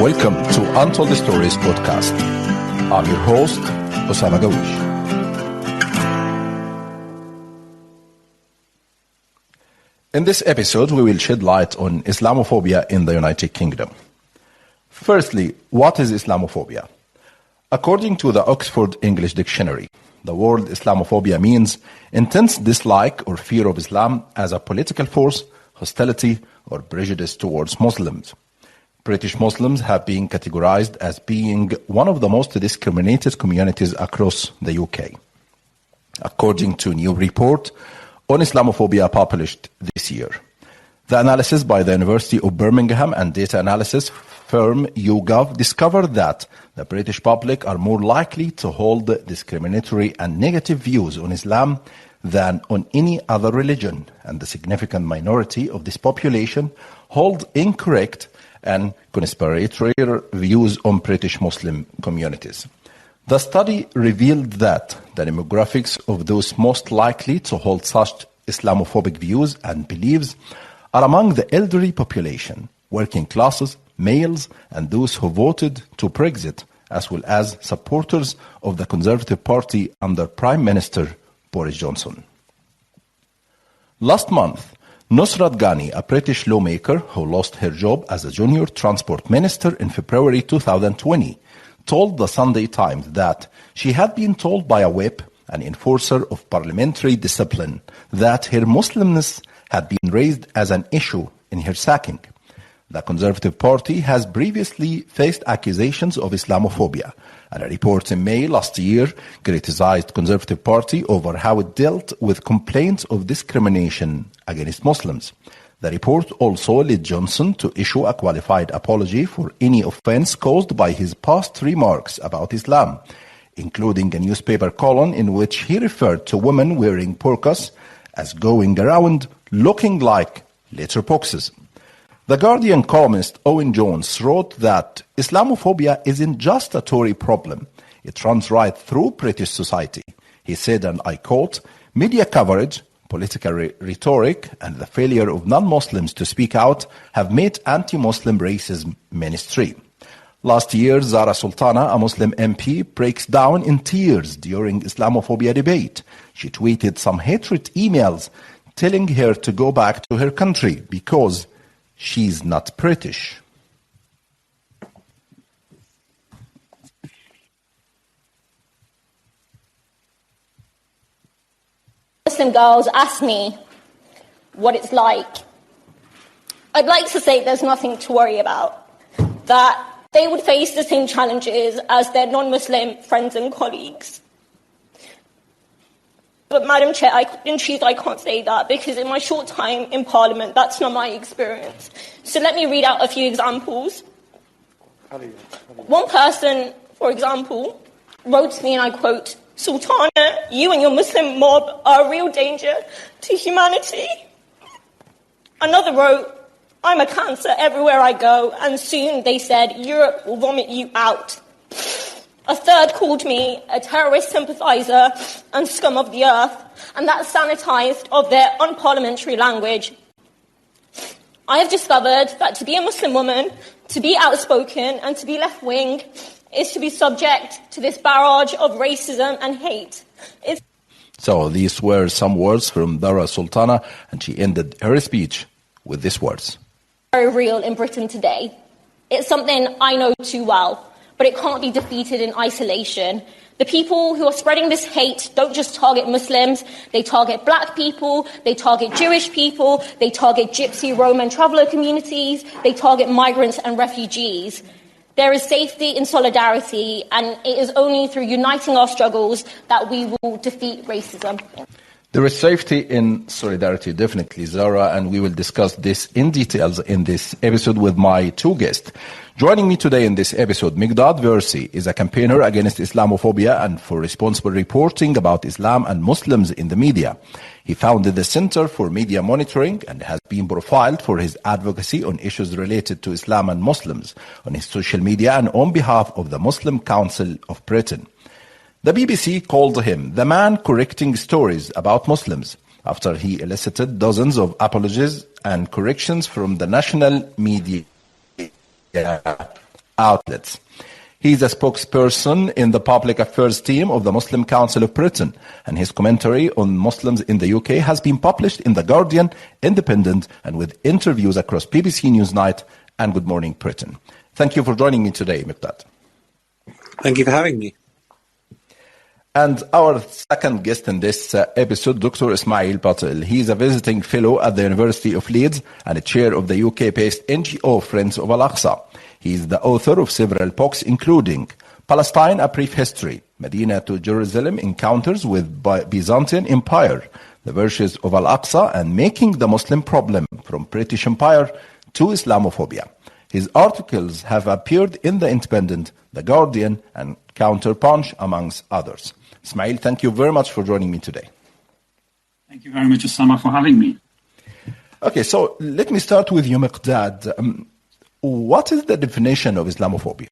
Welcome to Untold Stories podcast. I'm your host, Osama Gaweesh. In this episode, we will shed light on Islamophobia in the United Kingdom. Firstly, what is Islamophobia? According to the Oxford English Dictionary, the word Islamophobia means intense dislike or fear of Islam as a political force, hostility, or prejudice towards Muslims. British Muslims have been categorized as being one of the most discriminated communities across the UK. According to a new report on Islamophobia published this year. The analysis by the University of Birmingham and data analysis firm YouGov discovered that the British public are more likely to hold discriminatory and negative views on Islam than on any other religion, and the significant minority of this population hold incorrect and conspiratorial views on British Muslim communities. The study revealed that the demographics of those most likely to hold such Islamophobic views and beliefs are among the elderly population, working classes, males, and those who voted to Brexit, as well as supporters of the Conservative Party under Prime Minister Boris Johnson. Last month, Nusrat Ghani, a British lawmaker who lost her job as a junior transport minister in February 2020, told the Sunday Times that she had been told by a whip, an enforcer of parliamentary discipline, that her Muslimness had been raised as an issue in her sacking. The Conservative Party has previously faced accusations of Islamophobia, and a report in May last year criticized Conservative Party over how it dealt with complaints of discrimination against Muslims. The report also led Johnson to issue a qualified apology for any offense caused by his past remarks about Islam, including a newspaper column in which he referred to women wearing burqas as going around looking like letterboxes. The Guardian columnist Owen Jones wrote that Islamophobia isn't just a Tory problem. It runs right through British society. He said, and I quote, "Media coverage, political rhetoric, and the failure of non-Muslims to speak out have made anti-Muslim racism mainstream." Last year, Zara Sultana, a Muslim MP, breaks down in tears during Islamophobia debate. She tweeted some hatred emails telling her to go back to her country because she's not British. Muslim girls ask me what it's like. I'd like to say there's nothing to worry about, that they would face the same challenges as their non-Muslim friends and colleagues. But Madam Chair, in truth, I can't say that because in my short time in Parliament, that's not my experience. So let me read out a few examples. One person, for example, wrote to me, and I quote, "Sultana, you and your Muslim mob are a real danger to humanity." Another wrote, "I'm a cancer everywhere I go, and soon," they said, "Europe will vomit you out." A third called me a terrorist sympathizer and scum of the earth, and that's sanitized of their unparliamentary language. I have discovered that to be a Muslim woman, to be outspoken, and to be left-wing is to be subject to this barrage of racism and hate. So these were some words from Zara Sultana, and she ended her speech with these words. Very real in Britain today. It's something I know too well, but it can't be defeated in isolation. The people who are spreading this hate don't just target Muslims, they target black people, they target Jewish people, they target Gypsy, Roma and traveller communities, they target migrants and refugees. There is safety in solidarity, and it is only through uniting our struggles that we will defeat racism. There is safety in solidarity, definitely, Zara, and we will discuss this in details in this episode with my two guests. Joining me today in this episode, Migdad Versi is a campaigner against Islamophobia and for responsible reporting about Islam and Muslims in the media. He founded the Center for Media Monitoring and has been profiled for his advocacy on issues related to Islam and Muslims on his social media and on behalf of the Muslim Council of Britain. The BBC called him the man correcting stories about Muslims after he elicited dozens of apologies and corrections from the national media outlets. He's a spokesperson in the public affairs team of the Muslim Council of Britain, and his commentary on Muslims in the UK has been published in The Guardian, Independent, and with interviews across BBC Newsnight and Good Morning Britain. Thank you for joining me today, Miqdad. Thank you for having me. And our second guest in this episode, Dr. Ismail Patel. He's a visiting fellow at the University of Leeds and a chair of the UK-based NGO Friends of Al-Aqsa. He's the author of several books, including Palestine, A Brief History, Medina to Jerusalem, Encounters with Byzantine Empire, The Virtues of Al-Aqsa, and Making the Muslim Problem from British Empire to Islamophobia. His articles have appeared in The Independent, The Guardian, and Counterpunch, amongst others. Ismail, thank you very much for joining me today. Thank you very much, Osama, for having me. Okay, so let me start with you, Miqdad. What is the definition of Islamophobia?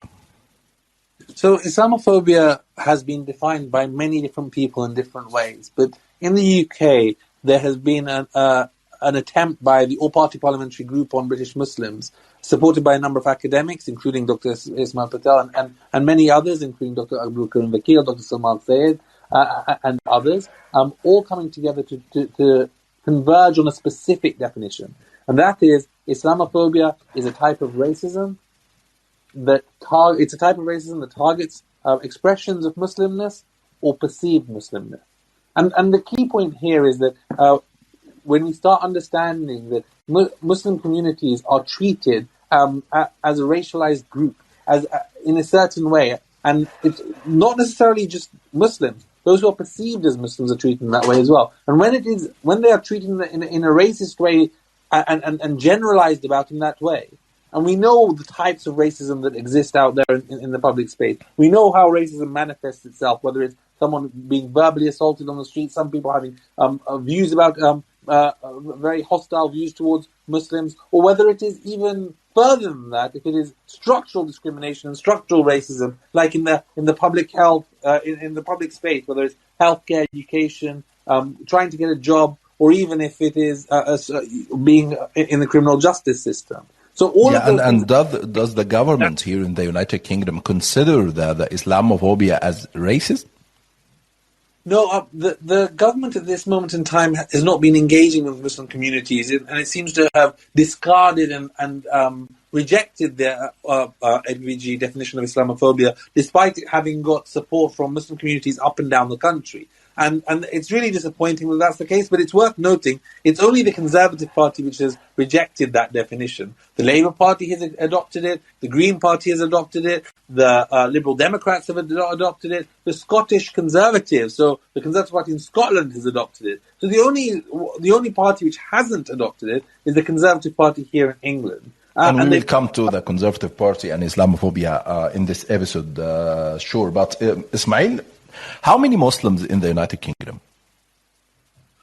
So Islamophobia has been defined by many different people in different ways. But in the UK, there has been an attempt by the All-Party Parliamentary Group on British Muslims, supported by a number of academics, including Dr. Ismail Patel and many others, including Dr. Abdul Karim Vakil, Dr. Salman Sayed, and others, all coming together to converge on a specific definition. And that is, Islamophobia is a type of racism that targets expressions of Muslimness or perceived Muslimness. And the key point here is that when we start understanding that Muslim communities are treated as a racialized group, in a certain way, and it's not necessarily just Muslims. Those who are perceived as Muslims are treated in that way as well. And when they are treated in a racist way and generalized about in that way, and we know the types of racism that exist out there in the public space. We know how racism manifests itself, whether it's someone being verbally assaulted on the street, some people having views about very hostile views towards Muslims, or whether it is even further than that, if it is structural discrimination and structural racism, like in the public health, in the public space, whether it's healthcare, education, trying to get a job, or even if it is being in the criminal justice system. So all of those and does the government here in the United Kingdom consider the Islamophobia as racist? No, the government at this moment in time has not been engaging with Muslim communities, and it seems to have discarded and rejected their LVG definition of Islamophobia, despite it having got support from Muslim communities up and down the country. And it's really disappointing that that's the case, but it's worth noting it's only the Conservative Party which has rejected that definition. The Labour Party has adopted it, the Green Party has adopted it, the Liberal Democrats have adopted it, the Scottish Conservatives, so the Conservative Party in Scotland has adopted it. So the only party which hasn't adopted it is the Conservative Party here in England. And we will come to the Conservative Party and Islamophobia in this episode, sure. But Ismail, how many Muslims in the United Kingdom?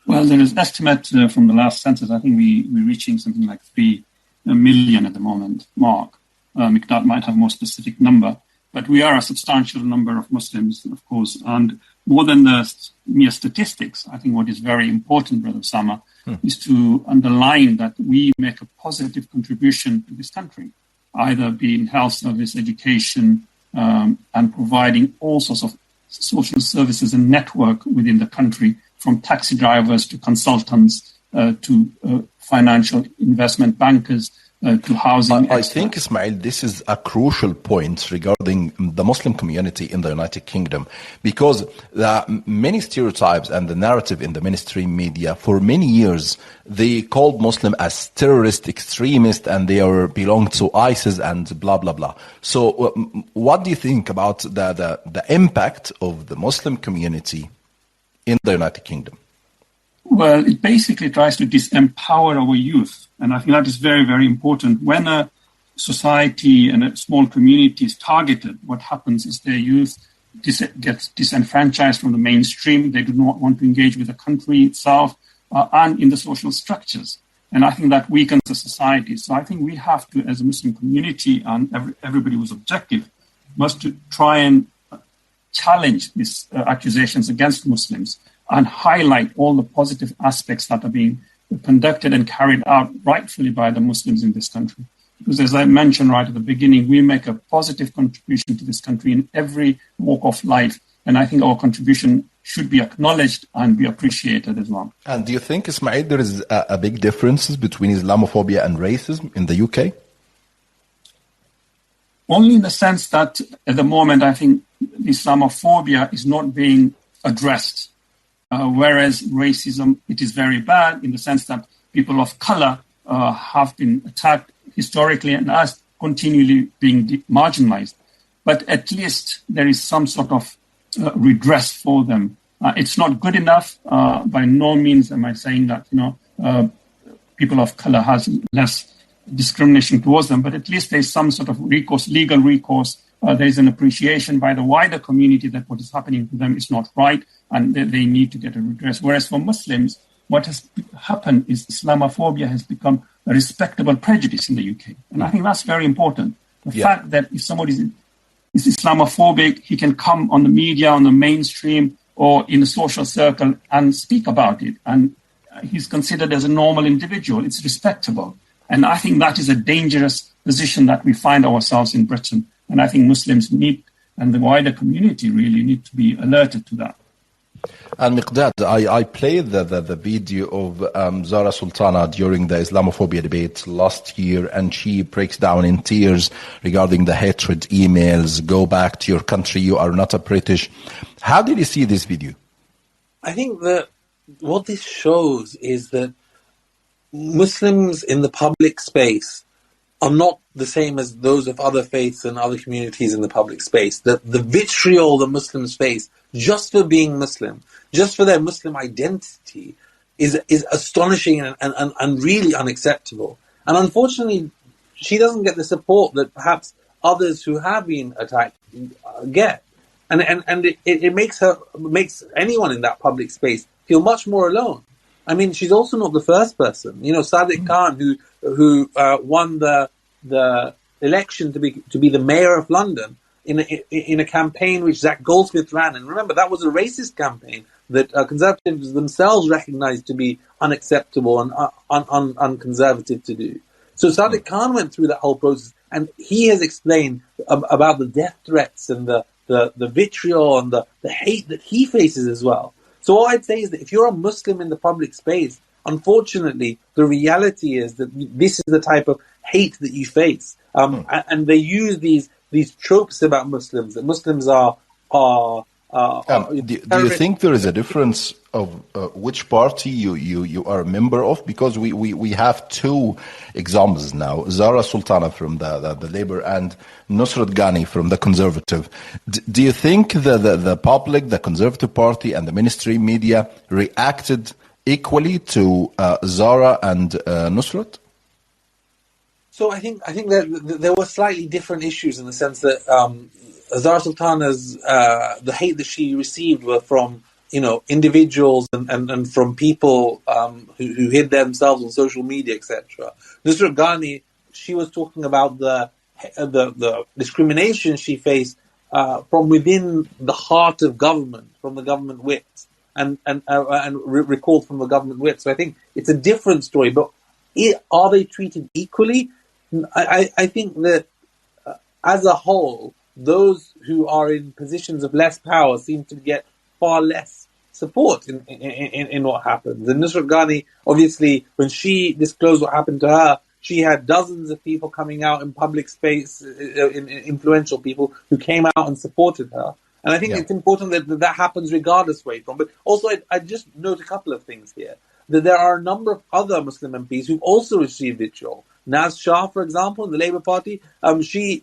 Well, there is estimate from the last census. I think we're reaching something like 3 million at the moment, mark. Miqdad might have a more specific number. But we are a substantial number of Muslims, of course. And more than the mere statistics, I think what is very important, Brother Osama, is to underline that we make a positive contribution to this country, either being health service, education, and providing all sorts of social services and network within the country, from taxi drivers to consultants to financial investment bankers to housing. I think, Ismail, this is a crucial point regarding the Muslim community in the United Kingdom, because there are many stereotypes and the narrative in the mainstream media for many years, they called Muslim as terrorist, extremist, and they belong to ISIS and blah, blah, blah. So what do you think about the impact of the Muslim community in the United Kingdom? Well, it basically tries to disempower our youth. And I think that is very, very important. When a society and a small community is targeted, what happens is their youth gets disenfranchised from the mainstream. They do not want to engage with the country itself and in the social structures. And I think that weakens the society. So I think we have to, as a Muslim community, and everybody who's objective, must to try and challenge these accusations against Muslims and highlight all the positive aspects that are being conducted and carried out rightfully by the Muslims in this country. Because as I mentioned right at the beginning, we make a positive contribution to this country in every walk of life. And I think our contribution should be acknowledged and be appreciated as well. And do you think, Ismail, there is a big difference between Islamophobia and racism in the UK? Only in the sense that at the moment, I think Islamophobia is not being addressed. Whereas racism, it is very bad in the sense that people of color have been attacked historically and are continually being marginalized. But at least there is some sort of redress for them. It's not good enough. By no means am I saying that people of color has less discrimination towards them, but at least there's some sort of recourse, legal recourse. There's an appreciation by the wider community that what is happening to them is not right, and they need to get a redress. Whereas for Muslims, what has happened is Islamophobia has become a respectable prejudice in the UK, and I think that's very important. The fact that if somebody is Islamophobic, he can come on the media, on the mainstream, or in a social circle and speak about it. And he's considered as a normal individual. It's respectable. And I think that is a dangerous position that we find ourselves in Britain. And I think Muslims need, and the wider community really need to be alerted to that. And Miqdad, I played the video of Zara Sultana during the Islamophobia debate last year, and she breaks down in tears regarding the hatred emails, go back to your country, you are not a British. How did you see this video? I think that what this shows is that Muslims in the public space are not the same as those of other faiths and other communities in the public space. The vitriol that Muslims face just for being Muslim, just for their Muslim identity, is astonishing and really unacceptable. And unfortunately, she doesn't get the support that perhaps others who have been attacked get. And it makes anyone in that public space feel much more alone. I mean, she's also not the first person. Sadiq Khan, who won the election to be the mayor of London in a campaign which Zach Goldsmith ran. And remember, that was a racist campaign that conservatives themselves recognized to be unacceptable and unconservative to do. So Sadiq Khan went through that whole process, and he has explained about the death threats and the vitriol and the hate that he faces as well. So all I'd say is that if you're a Muslim in the public space, unfortunately, the reality is that this is the type of hate that you face. And they use these tropes about Muslims, that Muslims are do you think there is a difference of which party you are a member of? Because we have two examples now, Zara Sultana from the Labour and Nusrat Ghani from the Conservative. Do you think the public, the Conservative Party and the mainstream media reacted equally to Zara and Nusrat? So I think that there were slightly different issues in the sense that Zara Sultana's the hate that she received were from individuals and from people who hid themselves on social media, etc. Nusrat Ghani, she was talking about the discrimination she faced from within the heart of government, from the government whips, and recalled from the government whips. So I think it's a different story. But are they treated equally? I think that as a whole, those who are in positions of less power seem to get far less support in what happens. And Nusrat Ghani, obviously, when she disclosed what happened to her, she had dozens of people coming out in public space, influential people who came out and supported her. And I think it's important that happens regardless where you're from. But also, I just note a couple of things here. That there are a number of other Muslim MPs who've also received vitriol. Naz Shah, for example, in the Labour Party, she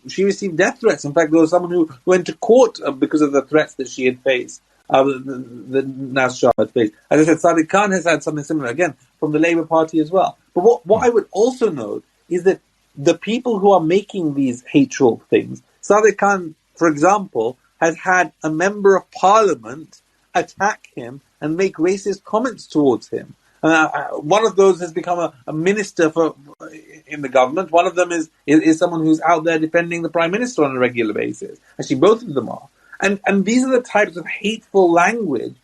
received death threats. In fact, there was someone who went to court because of the threats that she had faced, that Naz Shah had faced. As I said, Sadiq Khan has had something similar, again, from the Labour Party as well. But what I would also note is that the people who are making these hateful things, Sadiq Khan, for example, has had a member of parliament attack him and make racist comments towards him. One of those has become a minister in the government. One of them is someone who's out there defending the Prime Minister on a regular basis. Actually, both of them are. And these are the types of hateful language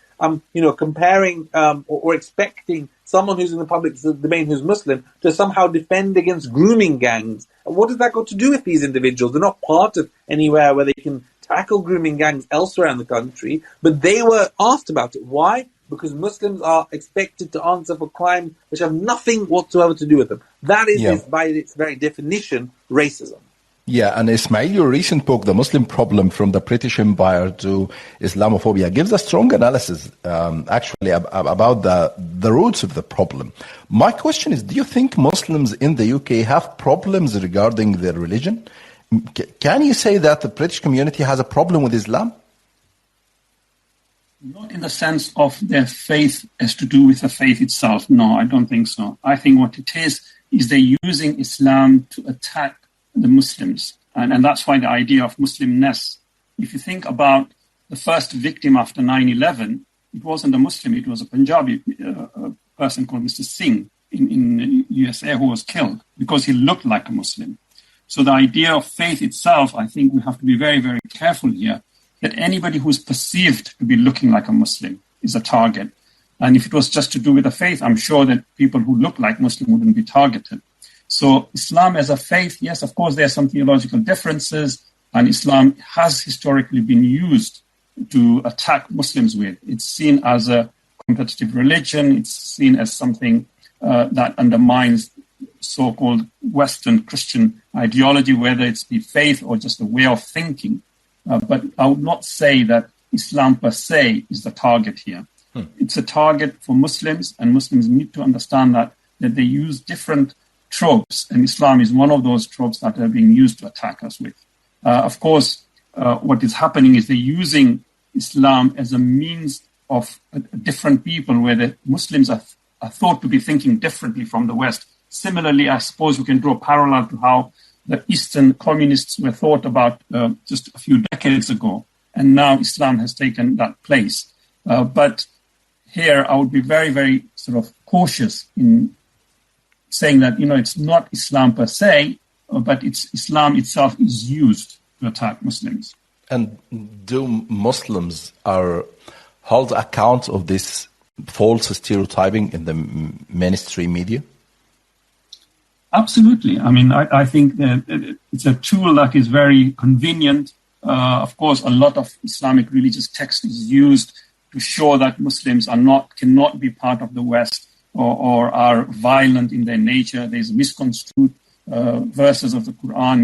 comparing or expecting someone who's in the public domain who's Muslim to somehow defend against grooming gangs. What has that got to do with these individuals? They're not part of anywhere where they can tackle grooming gangs elsewhere in the country, but they were asked about it. Why? Because Muslims are expected to answer for crimes which have nothing whatsoever to do with them. That is, by its very definition, racism. Yeah, and Ismail, your recent book, The Muslim Problem from the British Empire to Islamophobia, gives a strong analysis, actually, about the roots of the problem. My question is, do you think Muslims in the UK have problems regarding their religion? Can you say that the British community has a problem with Islam? Not in the sense of their faith as to do with the faith itself. No, I don't think so. I think what it is they're using Islam to attack the Muslims. And that's why the idea of Muslimness. If you think about the first victim after 9/11, it wasn't a Muslim, it was a Punjabi person called Mr. Singh in USA who was killed because he looked like a Muslim. So the idea of faith itself, I think we have to be very, very careful here, that anybody who's perceived to be looking like a Muslim is a target. And if it was just to do with the faith, I'm sure that people who look like Muslim wouldn't be targeted. So Islam as a faith, yes, of course, there are some theological differences, and Islam has historically been used to attack Muslims with. It's seen as a competitive religion. It's seen as something that undermines so-called Western Christian ideology, whether it's the faith or just a way of thinking. But I would not say that Islam per se is the target here. It's a target for Muslims, and Muslims need to understand that they use different tropes, and Islam is one of those tropes that are being used to attack us with. Of course, what is happening is they're using Islam as a means of different people, where the Muslims are thought to be thinking differently from the West. Similarly, I suppose we can draw a parallel to how the Eastern communists were thought about just a few decades ago, and now Islam has taken that place. But here, I would be very, very sort of cautious in saying that, it's not Islam per se, but it's Islam itself is used to attack Muslims. And do Muslims hold account of this false stereotyping in the mainstream media? Absolutely. I mean, I think that it's a tool that is very convenient. Of course, a lot of Islamic religious text is used to show that Muslims cannot be part of the West or are violent in their nature. There's misconstrued verses of the Quran,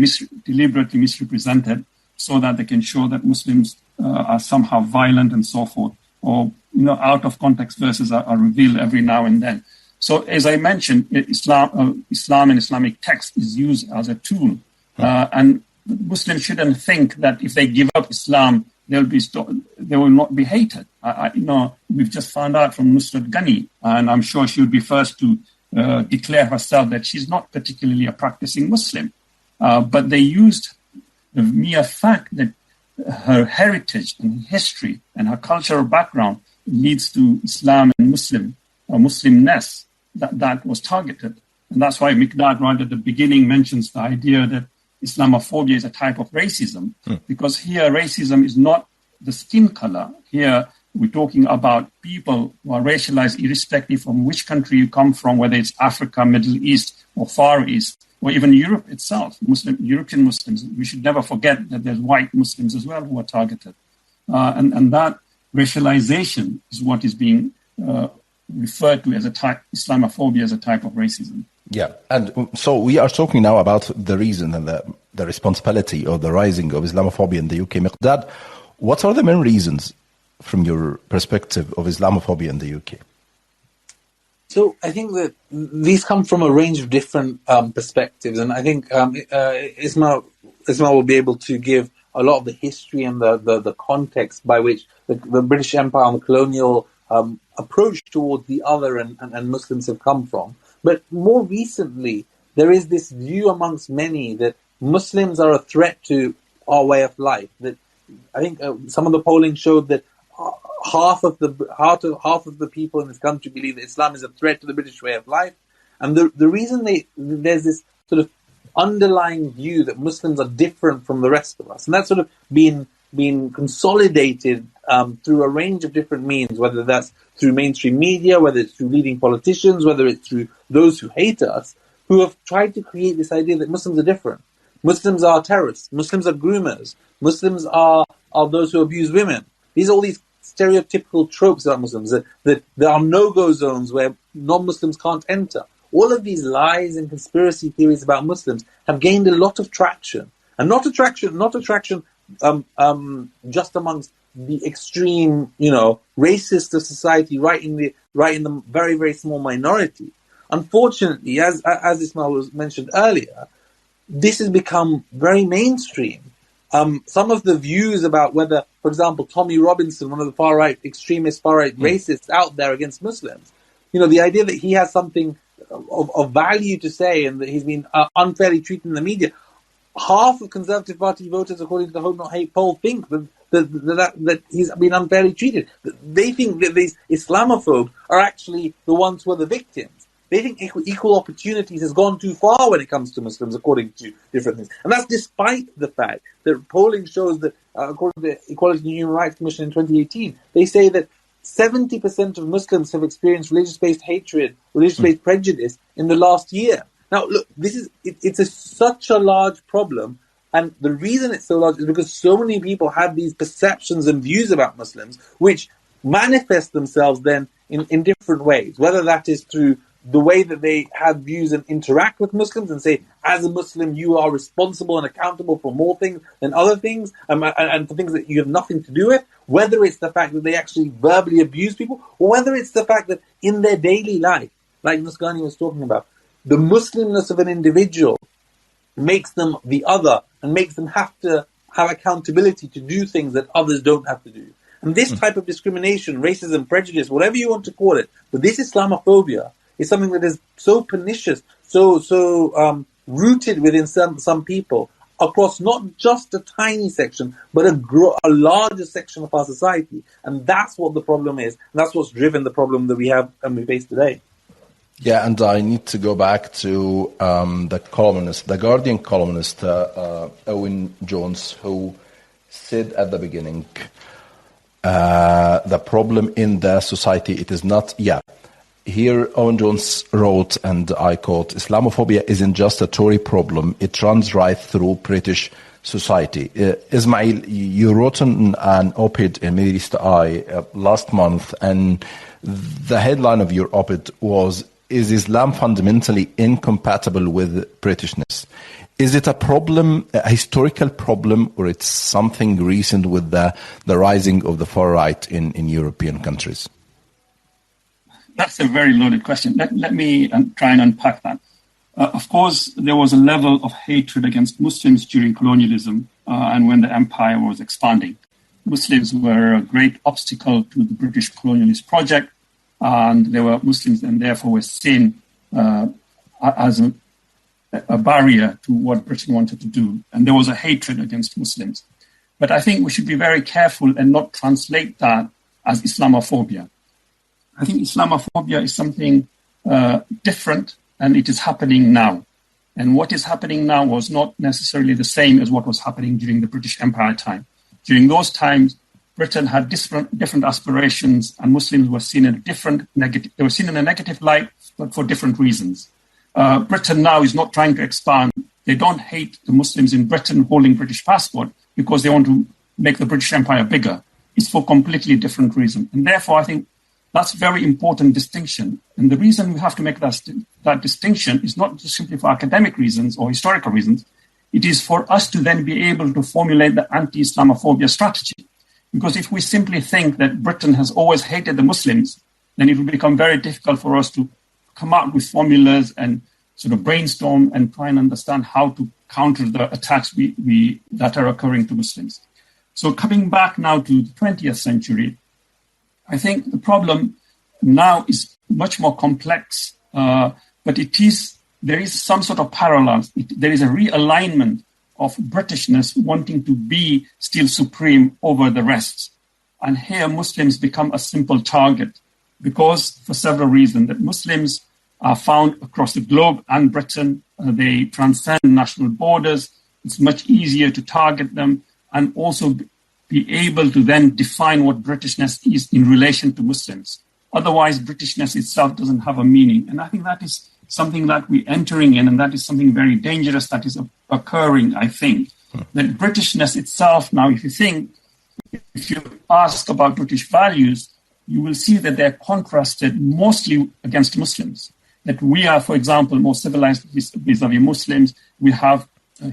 deliberately misrepresented, so that they can show that Muslims are somehow violent and so forth. Or, out of context verses are revealed every now and then. So, as I mentioned, Islam and Islamic text is used as a tool. And Muslims shouldn't think that if they give up Islam, they will not be hated. We've just found out from Nusrat Ghani, and I'm sure she would be first to declare herself that she's not particularly a practicing Muslim. But they used the mere fact that her heritage and history and her cultural background leads to Islam and Muslimness that was targeted. And that's why Miqdad right at the beginning mentions the idea that Islamophobia is a type of racism, because here racism is not the skin color. Here we're talking about people who are racialized irrespective from which country you come from, whether it's Africa, Middle East, or Far East, or even Europe itself, European Muslims. We should never forget that there's white Muslims as well who are targeted. And that racialization is what is being referred to as a type, Islamophobia as a type of racism. Yeah, and so we are talking now about the reason and the responsibility of the rising of Islamophobia in the UK. Miqdad, what are the main reasons from your perspective of Islamophobia in the UK? So I think that these come from a range of different perspectives, and I think Ismail will be able to give a lot of the history and the context by which the British Empire and the colonial approach towards the other and Muslims have come from. But more recently, there is this view amongst many that Muslims are a threat to our way of life. That I think some of the polling showed that half of the people in this country believe that Islam is a threat to the British way of life. And the reason there's this sort of underlying view that Muslims are different from the rest of us, and that's sort of been been consolidated through a range of different means, whether that's through mainstream media, whether it's through leading politicians, whether it's through those who hate us, who have tried to create this idea that Muslims are different. Muslims are terrorists. Muslims are groomers. Muslims are those who abuse women. These are all these stereotypical tropes about Muslims, that there are no-go zones where non-Muslims can't enter. All of these lies and conspiracy theories about Muslims have gained a lot of traction. And not attraction just amongst the extreme, racist of society, right in the very, very small minority. Unfortunately, as Ismail was mentioned earlier, this has become very mainstream. Some of the views about whether, for example, Tommy Robinson, one of the far-right extremist, far-right racists out there against Muslims, the idea that he has something of value to say and that he's been unfairly treated in the media. Half of Conservative Party voters, according to the Hope Not Hate poll, think that he's been unfairly treated. They think that these Islamophobes are actually the ones who are the victims. They think equal opportunities has gone too far when it comes to Muslims, according to different things. And that's despite the fact that polling shows that, according to the Equality and Human Rights Commission in 2018, they say that 70% of Muslims have experienced religious-based hatred, religious-based prejudice in the last year. Now, look, it's such a large problem, and the reason it's so large is because so many people have these perceptions and views about Muslims, which manifest themselves then in different ways, whether that is through the way that they have views and interact with Muslims and say, as a Muslim, you are responsible and accountable for more things than other things, and for things that you have nothing to do with, whether it's the fact that they actually verbally abuse people, or whether it's the fact that in their daily life, like Musgani was talking about, the Muslimness of an individual makes them the other and makes them have to have accountability to do things that others don't have to do. And this type of discrimination, racism, prejudice, whatever you want to call it, but this Islamophobia is something that is so pernicious, so rooted within some people across not just a tiny section, but a larger section of our society. And that's what the problem is. And that's what's driven the problem that we have and we face today. Yeah, and I need to go back to the Guardian columnist, Owen Jones, who said at the beginning, the problem in the society, it is not, Here, Owen Jones wrote, and I quote, Islamophobia isn't just a Tory problem, it runs right through British society. Ismail, you wrote an op-ed in Middle East Eye last month, and the headline of your op-ed was, is Islam fundamentally incompatible with Britishness? Is it a problem, a historical problem, or it's something recent with the rising of the far right in European countries? That's a very loaded question. Let me try and unpack that. Of course, there was a level of hatred against Muslims during colonialism and when the empire was expanding. Muslims were a great obstacle to the British colonialist project, and there were Muslims and therefore were seen as a barrier to what Britain wanted to do. And there was a hatred against Muslims. But I think we should be very careful and not translate that as Islamophobia. I think Islamophobia is something different, and it is happening now. And what is happening now was not necessarily the same as what was happening during the British Empire time. During those times, Britain had different aspirations, and Muslims were seen in a negative light, but for different reasons. Britain now is not trying to expand. They don't hate the Muslims in Britain holding British passport because they want to make the British Empire bigger. It's for completely different reasons. And therefore, I think that's a very important distinction. And the reason we have to make that distinction is not just simply for academic reasons or historical reasons. It is for us to then be able to formulate the anti-Islamophobia strategy. Because if we simply think that Britain has always hated the Muslims, then it will become very difficult for us to come up with formulas and sort of brainstorm and try and understand how to counter the attacks that are occurring to Muslims. So coming back now to the 20th century, I think the problem now is much more complex, but there is some sort of parallel. There is a realignment of Britishness wanting to be still supreme over the rest. And here Muslims become a simple target because for several reasons that Muslims are found across the globe and Britain. They transcend national borders. It's much easier to target them. And also be able to then define what Britishness is in relation to Muslims. Otherwise, Britishness itself doesn't have a meaning. And I think that is something that we're entering in, and that is something very dangerous that is occurring, I think. That Britishness itself, now, if you ask about British values, you will see that they're contrasted mostly against Muslims. That we are, for example, more civilized vis-a-vis Muslims. We have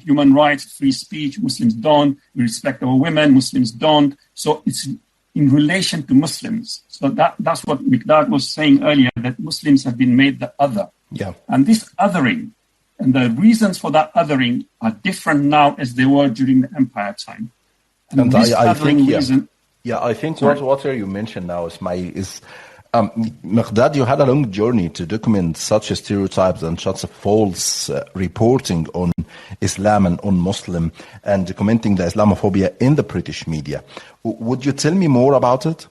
human rights, free speech. Muslims don't. We respect our women. Muslims don't. So it's in relation to Muslims. So that's what Miqdad was saying earlier, that Muslims have been made the other. Yeah. And this othering, and the reasons for that othering are different now as they were during the Empire time. And this I think, reason... I think what you mentioned now, Ismail, is Miqdad, you had a long journey to document such stereotypes and such a false reporting on Islam and on Muslim, and documenting the Islamophobia in the British media. Would you tell me more about it?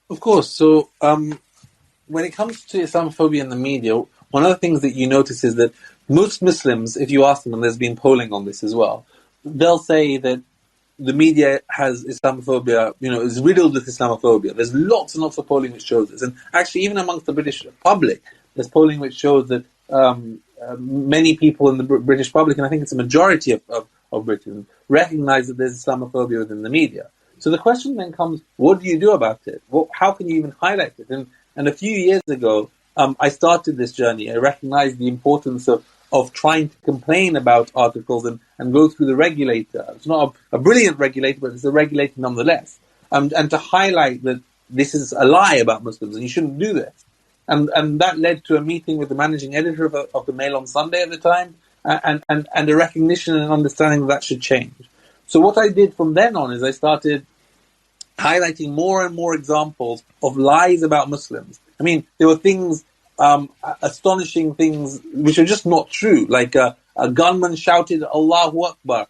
Of course. So when it comes to Islamophobia in the media, one of the things that you notice is that most Muslims, if you ask them, and there's been polling on this as well, they'll say that the media has Islamophobia, is riddled with Islamophobia. There's lots and lots of polling which shows this. And actually, even amongst the British public, there's polling which shows that many people in the British public, and I think it's a majority of Britons, recognize that there's Islamophobia within the media. So the question then comes, what do you do about it? How can you even highlight it? And a few years ago, I started this journey. I recognized the importance of trying to complain about articles and go through the regulator. It's not a brilliant regulator, but it's a regulator nonetheless. And to highlight that this is a lie about Muslims and you shouldn't do this. And that led to a meeting with the managing editor of the Mail on Sunday at the time, and a recognition and understanding that should change. So what I did from then on is I started highlighting more and more examples of lies about Muslims. I mean, there were things, astonishing things which are just not true. Like a gunman shouted Allahu Akbar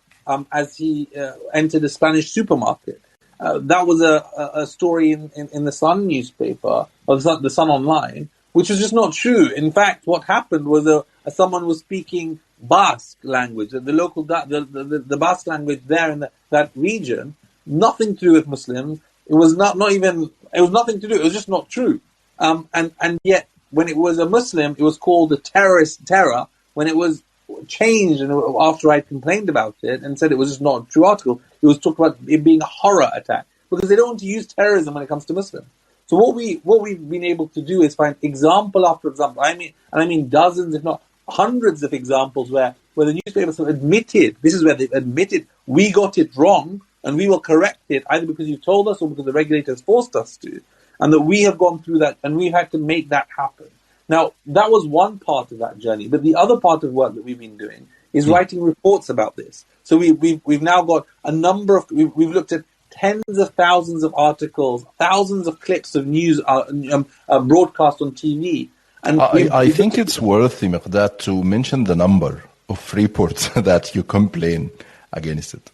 as he entered a Spanish supermarket. That was a story in the Sun newspaper, or the Sun Online, which was just not true. In fact, what happened was someone was speaking Basque language, the local the Basque language there in that region, nothing to do with Muslims. It was it was nothing to do. It was just not true. And yet, when it was a Muslim, it was called a terror. When it was changed, and after I complained about it and said it was just not a true article, it was talked about it being a horror attack, because they don't want to use terrorism when it comes to Muslims. So what we've been able to do is find example after example. I mean dozens, if not hundreds of examples where the newspapers have admitted, this is where they've admitted, we got it wrong and we will correct it, either because you told us or because the regulators forced us to, and that we have gone through that and we've had to make that happen. Now, that was one part of that journey, but the other part of work that we've been doing is writing reports about this. So we've now got a number of, we've looked at tens of thousands of articles, thousands of clips of news broadcast on TV. And I think it's worth, Miqdad, to mention the number of reports that you complain against it.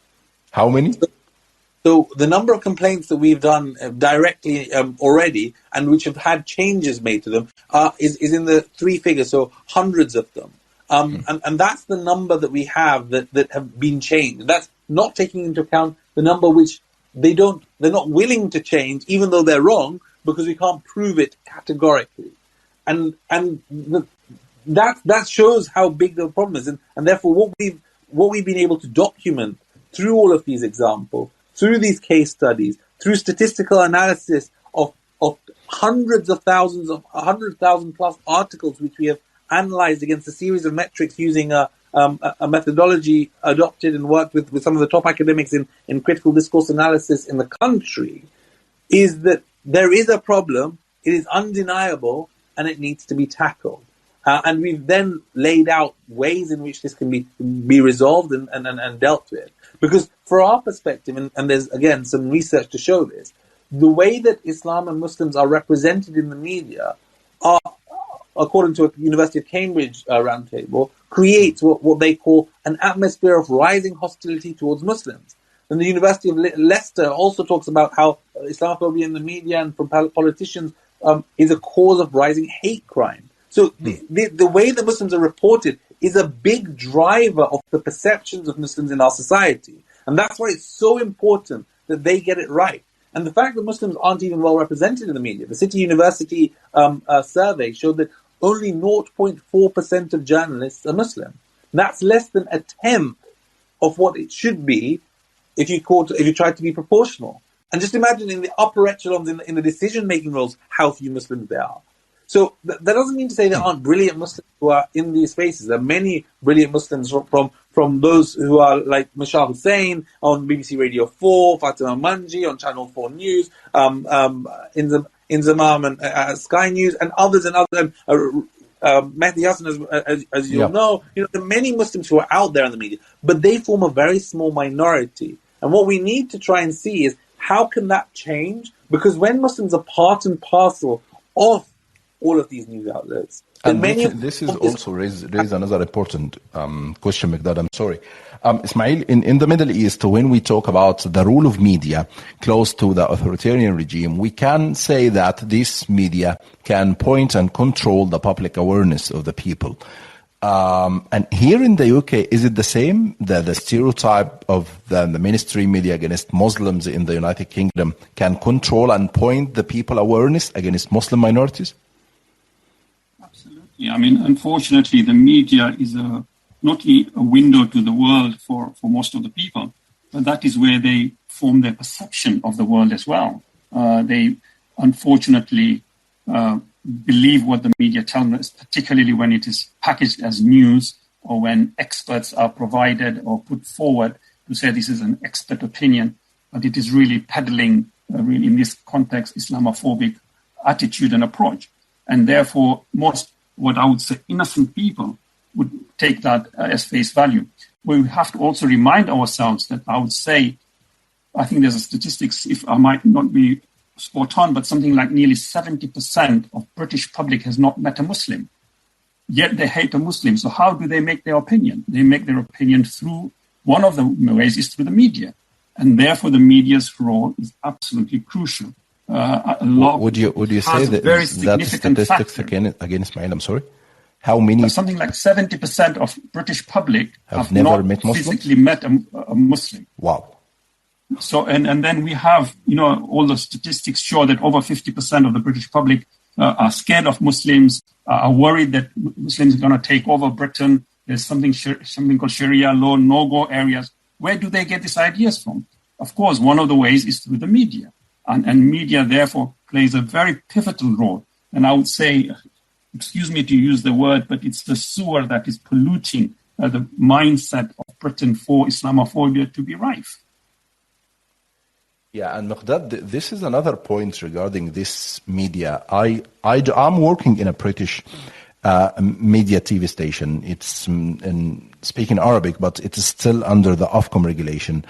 How many? So the number of complaints that we've done directly already, and which have had changes made to them, is in the three figures, so hundreds of them. And that's the number that we have that have been changed. That's not taking into account the number which they're not willing to change, even though they're wrong, because we can't prove it categorically. And that shows how big the problem is. And therefore what we've been able to document through all of these examples, through these case studies, through statistical analysis of hundreds of thousands of 100,000 plus articles which we have analyzed against a series of metrics using a methodology adopted and worked with some of the top academics in critical discourse analysis in the country, is that there is a problem, it is undeniable, and it needs to be tackled. And we've then laid out ways in which this can be resolved and dealt with. Because for our perspective, and there's, again, some research to show this, the way that Islam and Muslims are represented in the media are, according to a University of Cambridge roundtable, creates what they call an atmosphere of rising hostility towards Muslims. And the University of Leicester also talks about how Islamophobia in the media and from politicians is a cause of rising hate crime. So the way that Muslims are reported is a big driver of the perceptions of Muslims in our society. And that's why it's so important that they get it right. And the fact that Muslims aren't even well represented in the media. The City University survey showed that only 0.4% of journalists are Muslim. That's less than a tenth of what it should be if you tried to be proportional. And just imagine in the upper echelons, in the decision-making roles, how few Muslims there are. So that doesn't mean to say there aren't brilliant Muslims who are in these spaces. There are many brilliant Muslims from those who are like Mashal Hussain on BBC Radio 4, Fatima Manji on Channel 4 News, Inzamam and Sky News, and others and others. Mehdi Hassan, as you'll know, there are many Muslims who are out there in the media, but they form a very small minority. And what we need to try and see is how can that change? Because when Muslims are part and parcel of all of these news outlets, and this is also raise another important question, Mikdad. I'm sorry. Ismail, in the Middle East, when we talk about the role of media close to the authoritarian regime, we can say that this media can point and control the public awareness of the people. And here in the UK, is it the same? The stereotype of the mainstream media against Muslims in the United Kingdom can control and point the people awareness against Muslim minorities? Absolutely. I mean, unfortunately, the media is not only a window to the world for most of the people, but that is where they form their perception of the world as well. They unfortunately believe what the media tells us, particularly when it is packaged as news or when experts are provided or put forward to say this is an expert opinion, but it is really peddling, really in this context, Islamophobic attitude and approach. And therefore, most, what I would say, innocent people would take that as face value. We have to also remind ourselves that I would say, I think there's a statistics, if I might not be spot on, but something like nearly 70% of British public has not met a Muslim. Yet they hate a Muslim. So how do they make their opinion? They make their opinion through, one of the ways is through the media. And therefore the media's role is absolutely crucial. Would you say that that's statistics again, Ismail? I'm sorry. How many? Something like 70% of British public have never not met Muslims? physically met a Muslim. Wow. So and then we have, all the statistics show that over 50% of the British public are scared of Muslims, are worried that Muslims are going to take over Britain. There's something called Sharia law, no-go areas. Where do they get these ideas from? Of course, one of the ways is through the media. And media, therefore, plays a very pivotal role. And I would say, excuse me to use the word, but it's the sewer that is polluting the mindset of Britain for Islamophobia to be rife. Yeah, and Miqdad, this is another point regarding this media. I'm working in a British media TV station. It's speaking Arabic, but it is still under the Ofcom regulation.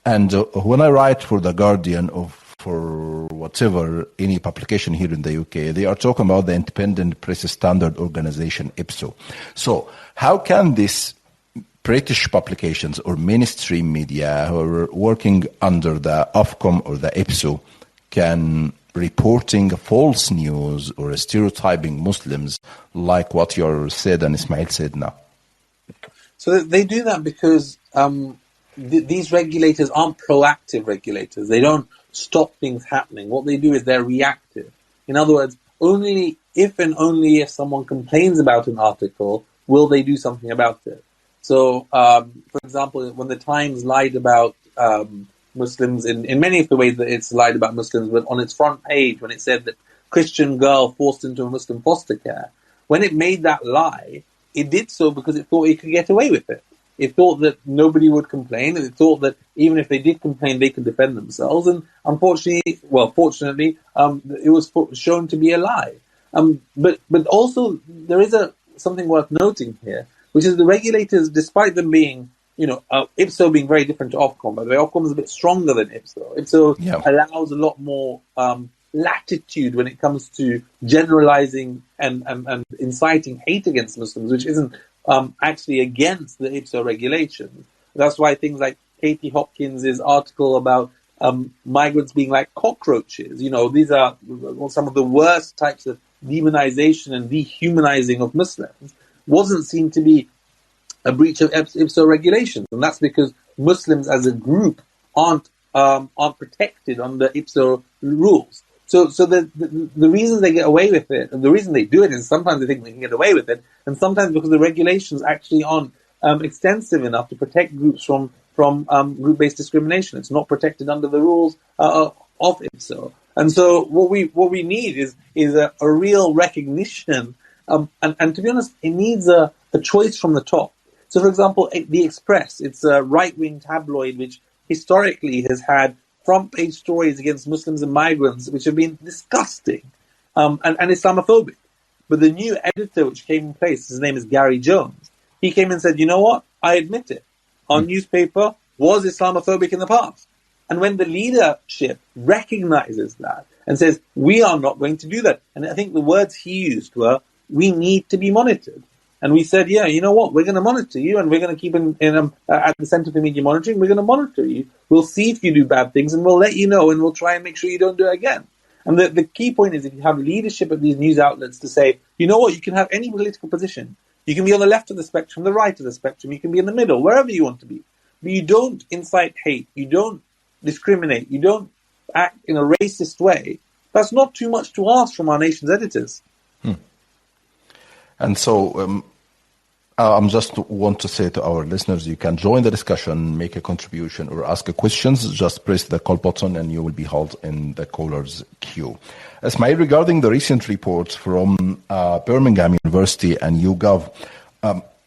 And when I write for The Guardian or for whatever, any publication here in the UK, they are talking about the Independent Press Standard Organization, IPSO. So how can this British publications or mainstream media who are working under the Ofcom or the IPSO can reporting false news or stereotyping Muslims like what you said and Ismail said now? So they do that because these regulators aren't proactive regulators. They don't stop things happening. What they do is they're reactive. In other words, only if someone complains about an article will they do something about it. So, for example, when the Times lied about Muslims in many of the ways that it's lied about Muslims, but on its front page, when it said that Christian girl forced into a Muslim foster care, when it made that lie, it did so because it thought it could get away with it. It thought that nobody would complain, and it thought that even if they did complain, they could defend themselves. And fortunately, it was shown to be a lie. But also, there is something worth noting here, which is the regulators, despite them being, IPSO being very different to Ofcom. By the way, Ofcom is a bit stronger than IPSO. IPSO allows a lot more latitude when it comes to generalizing and inciting hate against Muslims, which isn't actually against the IPSO regulations. That's why things like Katie Hopkins' article about migrants being like cockroaches, these are some of the worst types of demonization and dehumanizing of Muslims, wasn't seen to be a breach of IPSO regulations. And that's because Muslims as a group aren't aren't protected under IPSO rules. So the reason they get away with it, and the reason they do it, is sometimes they think they can get away with it, and sometimes because the regulations actually aren't extensive enough to protect groups from group-based discrimination. It's not protected under the rules of IPSO. And so what we need is a real recognition, and to be honest, it needs a choice from the top. So, for example, The Express, it's a right-wing tabloid which historically has had front-page stories against Muslims and migrants which have been disgusting and Islamophobic. But the new editor which came in place, his name is Gary Jones, he came and said, you know what, I admit it. Our newspaper was Islamophobic in the past. And when the leadership recognizes that and says, we are not going to do that, and I think the words he used were, we need to be monitored. And we said, yeah, you know what, we're going to monitor you, and we're going to keep at the Center for Media Monitoring, we're going to monitor you. We'll see if you do bad things, and we'll let you know, and we'll try and make sure you don't do it again. And the key point is, if you have leadership at these news outlets to say, you know what, you can have any political position. You can be on the left of the spectrum, the right of the spectrum, you can be in the middle, wherever you want to be. But you don't incite hate, you don't discriminate, you don't act in a racist way. That's not too much to ask from our nation's editors. And so I'm just want to say to our listeners, you can join the discussion, make a contribution, or ask a questions. Just press the call button and you will be held in the caller's queue. Ismail, regarding the recent report from Birmingham University and YouGov,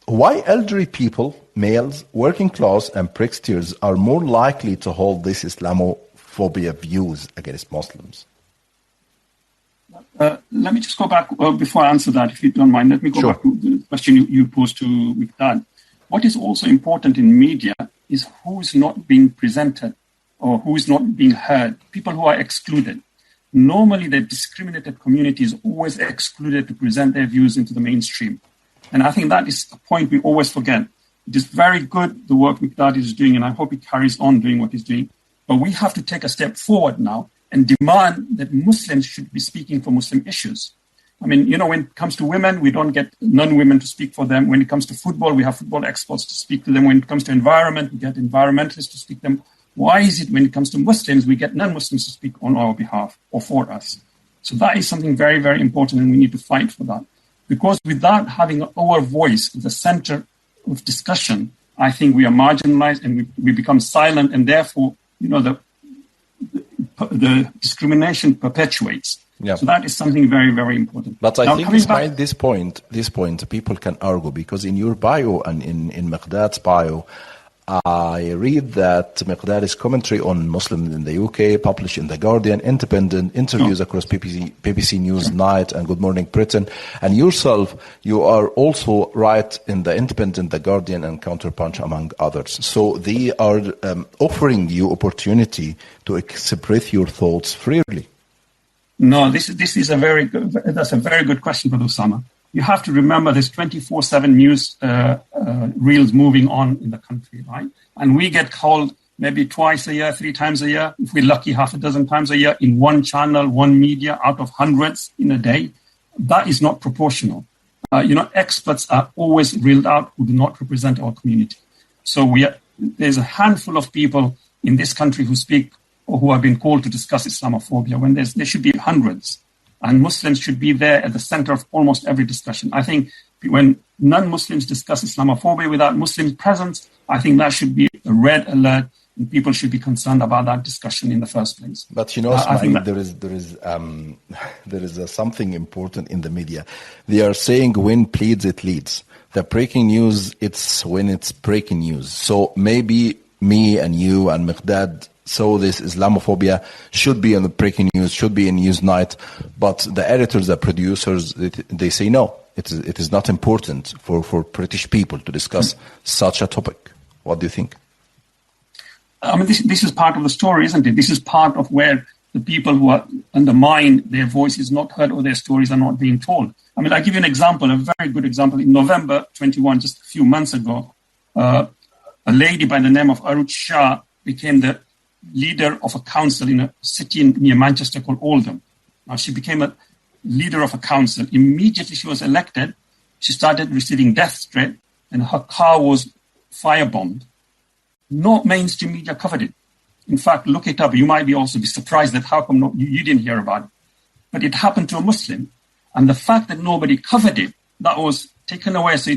why elderly people, males, working class, and pricksters are more likely to hold these Islamophobia views against Muslims? Let me just go back before I answer that, if you don't mind. Let me go back to the question you posed to Miqdad. What is also important in media is who is not being presented or who is not being heard, people who are excluded. Normally, the discriminated community is always excluded to present their views into the mainstream. And I think that is a point we always forget. It is very good, the work Miqdad is doing, and I hope he carries on doing what he's doing. But we have to take a step forward now and demand that Muslims should be speaking for Muslim issues. I mean, when it comes to women, we don't get non-women to speak for them. When it comes to football, we have football experts to speak to them. When it comes to environment, we get environmentalists to speak to them. Why is it when it comes to Muslims, we get non-Muslims to speak on our behalf or for us? So that is something very, very important, and we need to fight for that. Because without having our voice at the center of discussion, I think we are marginalized and we become silent, and therefore, the discrimination perpetuates. Yeah. So that is something very, very important. But I think this point, people can argue, because in your bio and in Miqdad's bio, I read that Miqdad's commentary on Muslims in the UK, published in The Guardian, Independent, interviews across BBC News Night and Good Morning Britain, and yourself, you are also right in The Independent, The Guardian, and Counterpunch, among others. So they are offering you opportunity to express your thoughts freely. No, this is that's a very good question, Brother Osama. You have to remember there's 24/7 news reels moving on in the country, right? And we get called maybe twice a year, 3 times a year, if we're lucky, half a dozen times a year, in one channel, one media, out of hundreds in a day. That is not proportional. Experts are always reeled out who do not represent our community. So there's a handful of people in this country who speak or who have been called to discuss Islamophobia, when there should be hundreds. And Muslims should be there at the center of almost every discussion. I think when non-Muslims discuss Islamophobia without Muslims present, I think that should be a red alert, and people should be concerned about that discussion in the first place. But Ismail, there is something important in the media. They are saying when pleads, it leads. The breaking news, it's when it's breaking news. So maybe me and you and Miqdad saw this Islamophobia should be in the breaking news, should be in Newsnight, but the editors, the producers, they say no, it is not important for British people to discuss such a topic. What do you think? I mean, this is part of the story, isn't it? This is part of where the people who are undermined, their voice is not heard or their stories are not being told. I mean, I'll give you an example, a very good example. In November 21, just a few months ago, a lady by the name of Aruch Shah became the leader of a council in a city near Manchester called Oldham. Now, she became a leader of a council. Immediately she was elected, she started receiving death threat, and her car was firebombed. No mainstream media covered it. In fact, look it up. You might be also be surprised that how come you didn't hear about it. But it happened to a Muslim. And the fact that nobody covered it, that was taken away. So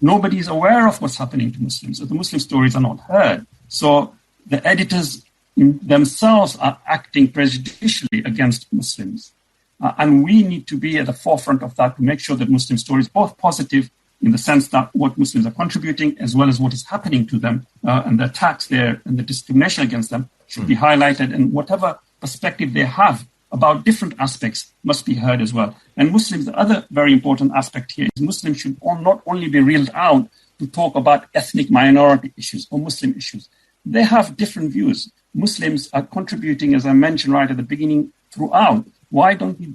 nobody is aware of what's happening to Muslims. So the Muslim stories are not heard. So the editors themselves are acting prejudicially against Muslims. And we need to be at the forefront of that to make sure that Muslim stories, both positive in the sense that what Muslims are contributing, as well as what is happening to them, and the attacks there and the discrimination against them should be highlighted, and whatever perspective they have about different aspects must be heard as well. And Muslims, the other very important aspect here is Muslims should not only be reeled out to talk about ethnic minority issues or Muslim issues. They have different views. Muslims are contributing, as I mentioned right at the beginning, throughout. Why don't we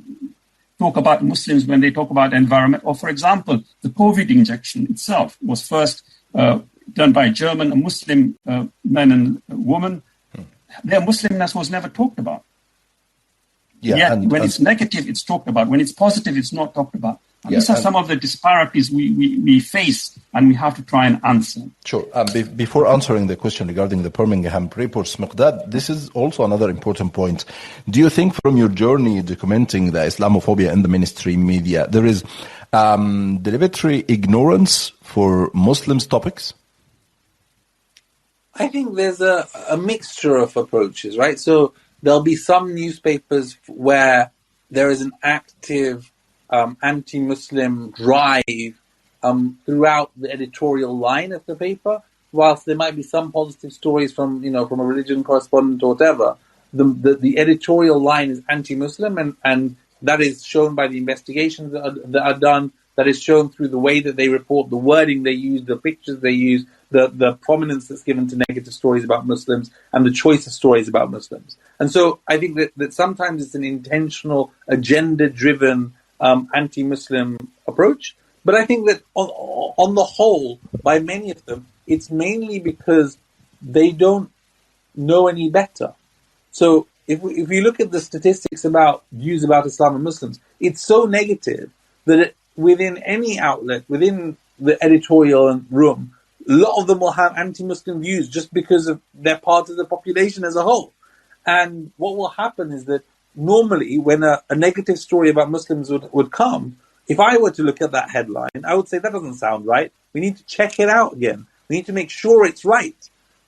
talk about Muslims when they talk about environment? Or, for example, the COVID injection itself was first done by a Muslim man and woman. Their Muslimness was never talked about. Yet, when it's negative, it's talked about. When it's positive, it's not talked about. These are some of the disparities we face, and we have to try and answer. Sure. Before answering the question regarding the Birmingham reports, Miqdad, this is also another important point. Do you think from your journey documenting the Islamophobia in the mainstream media, there is deliberate ignorance for Muslims topics? I think there's a mixture of approaches, right? So there'll be some newspapers where there is an active anti-Muslim drive throughout the editorial line of the paper, whilst there might be some positive stories from a religion correspondent or whatever. The editorial line is anti-Muslim, and that is shown by the investigations that are done. That is shown through the way that they report, the wording they use, the pictures they use, the prominence that's given to negative stories about Muslims, and the choice of stories about Muslims. And so I think that sometimes it's an intentional, agenda-driven anti-Muslim approach. But I think that on the whole, by many of them, it's mainly because they don't know any better. So if you look at the statistics about views about Islam and Muslims, it's so negative that within any outlet, within the editorial room, a lot of them will have anti-Muslim views just because of they're part of the population as a whole. And what will happen is that normally when a negative story about Muslims would come, if I were to look at that headline, I would say that doesn't sound right. We need to check it out again. We need to make sure it's right.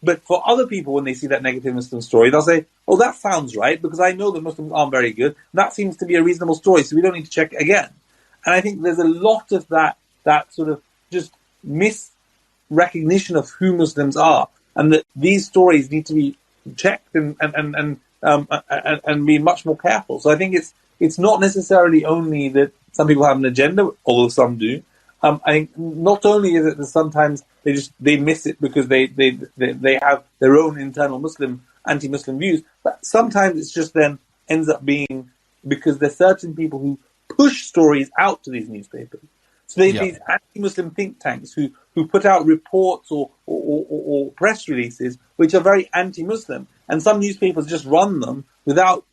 But for other people, when they see that negative Muslim story, they'll say, oh, that sounds right, because I know that Muslims aren't very good. That seems to be a reasonable story, so we don't need to check it again. And I think there's a lot of that sort of just misrecognition of who Muslims are, and that these stories need to be checked and be much more careful. So I think it's not necessarily only that some people have an agenda, although some do. I think not only is it that sometimes they miss it because they have their own internal anti-Muslim views, but sometimes it's just then ends up being because there's certain people who push stories out to these newspapers. So these anti-Muslim think tanks who put out reports or press releases which are very anti-Muslim, and some newspapers just run them without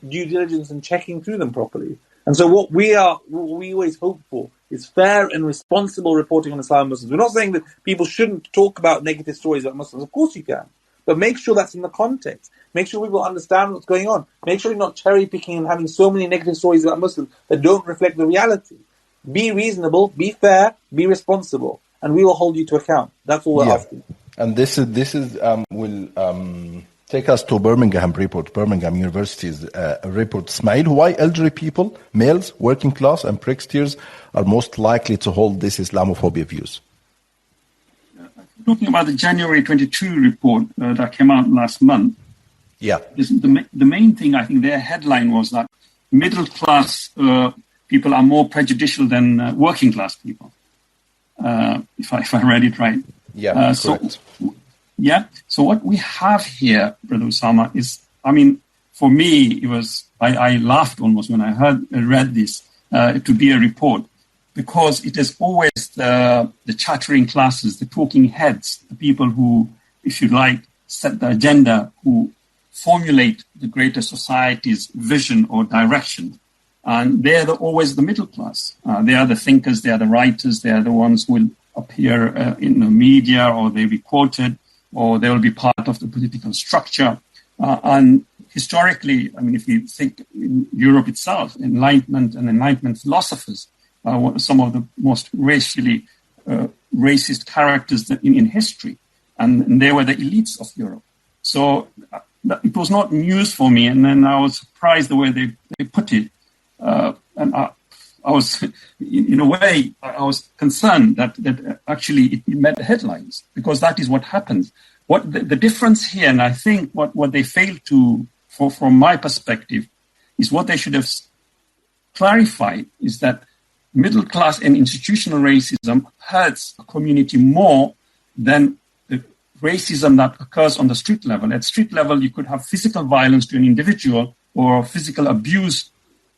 due diligence and checking through them properly. And so what we always hope for is fair and responsible reporting on Islam and Muslims. We're not saying that people shouldn't talk about negative stories about Muslims. Of course you can. But make sure that's in the context. Make sure people understand what's going on. Make sure you're not cherry-picking and having so many negative stories about Muslims that don't reflect the reality. Be reasonable, be fair, be responsible, and we will hold you to account. That's all we're asking. And this will take us to Birmingham University's report. Ismail, why elderly people, males, working class, and pranksters are most likely to hold these Islamophobia views? Talking about the January 22 report that came out last month, the main thing, I think their headline was that middle class people are more prejudicial than working class people, if I read it right. Yeah, correct. So what we have here, Brother Osama, is, for me, it was, I laughed almost when I read this, to be a report, because it is always the chattering classes, the talking heads, the people who, if you like, set the agenda, who formulate the greater society's vision or direction. And they're always the middle class. They are the thinkers, they are the writers, they are the ones who will appear in the media, or they'll be quoted, or they will be part of the political structure. And historically, I mean, if you think in Europe itself, Enlightenment philosophers are some of the most racially racist characters in history, and they were the elites of Europe. So it was not news for me, and then I was surprised the way they put it, and I was, in a way, I was concerned that actually it made the headlines, because that is what happens. What the difference here, and I think what they failed to, from my perspective, is what they should have clarified is that middle class and institutional racism hurts a community more than the racism that occurs on the street level. At street level, you could have physical violence to an individual or physical abuse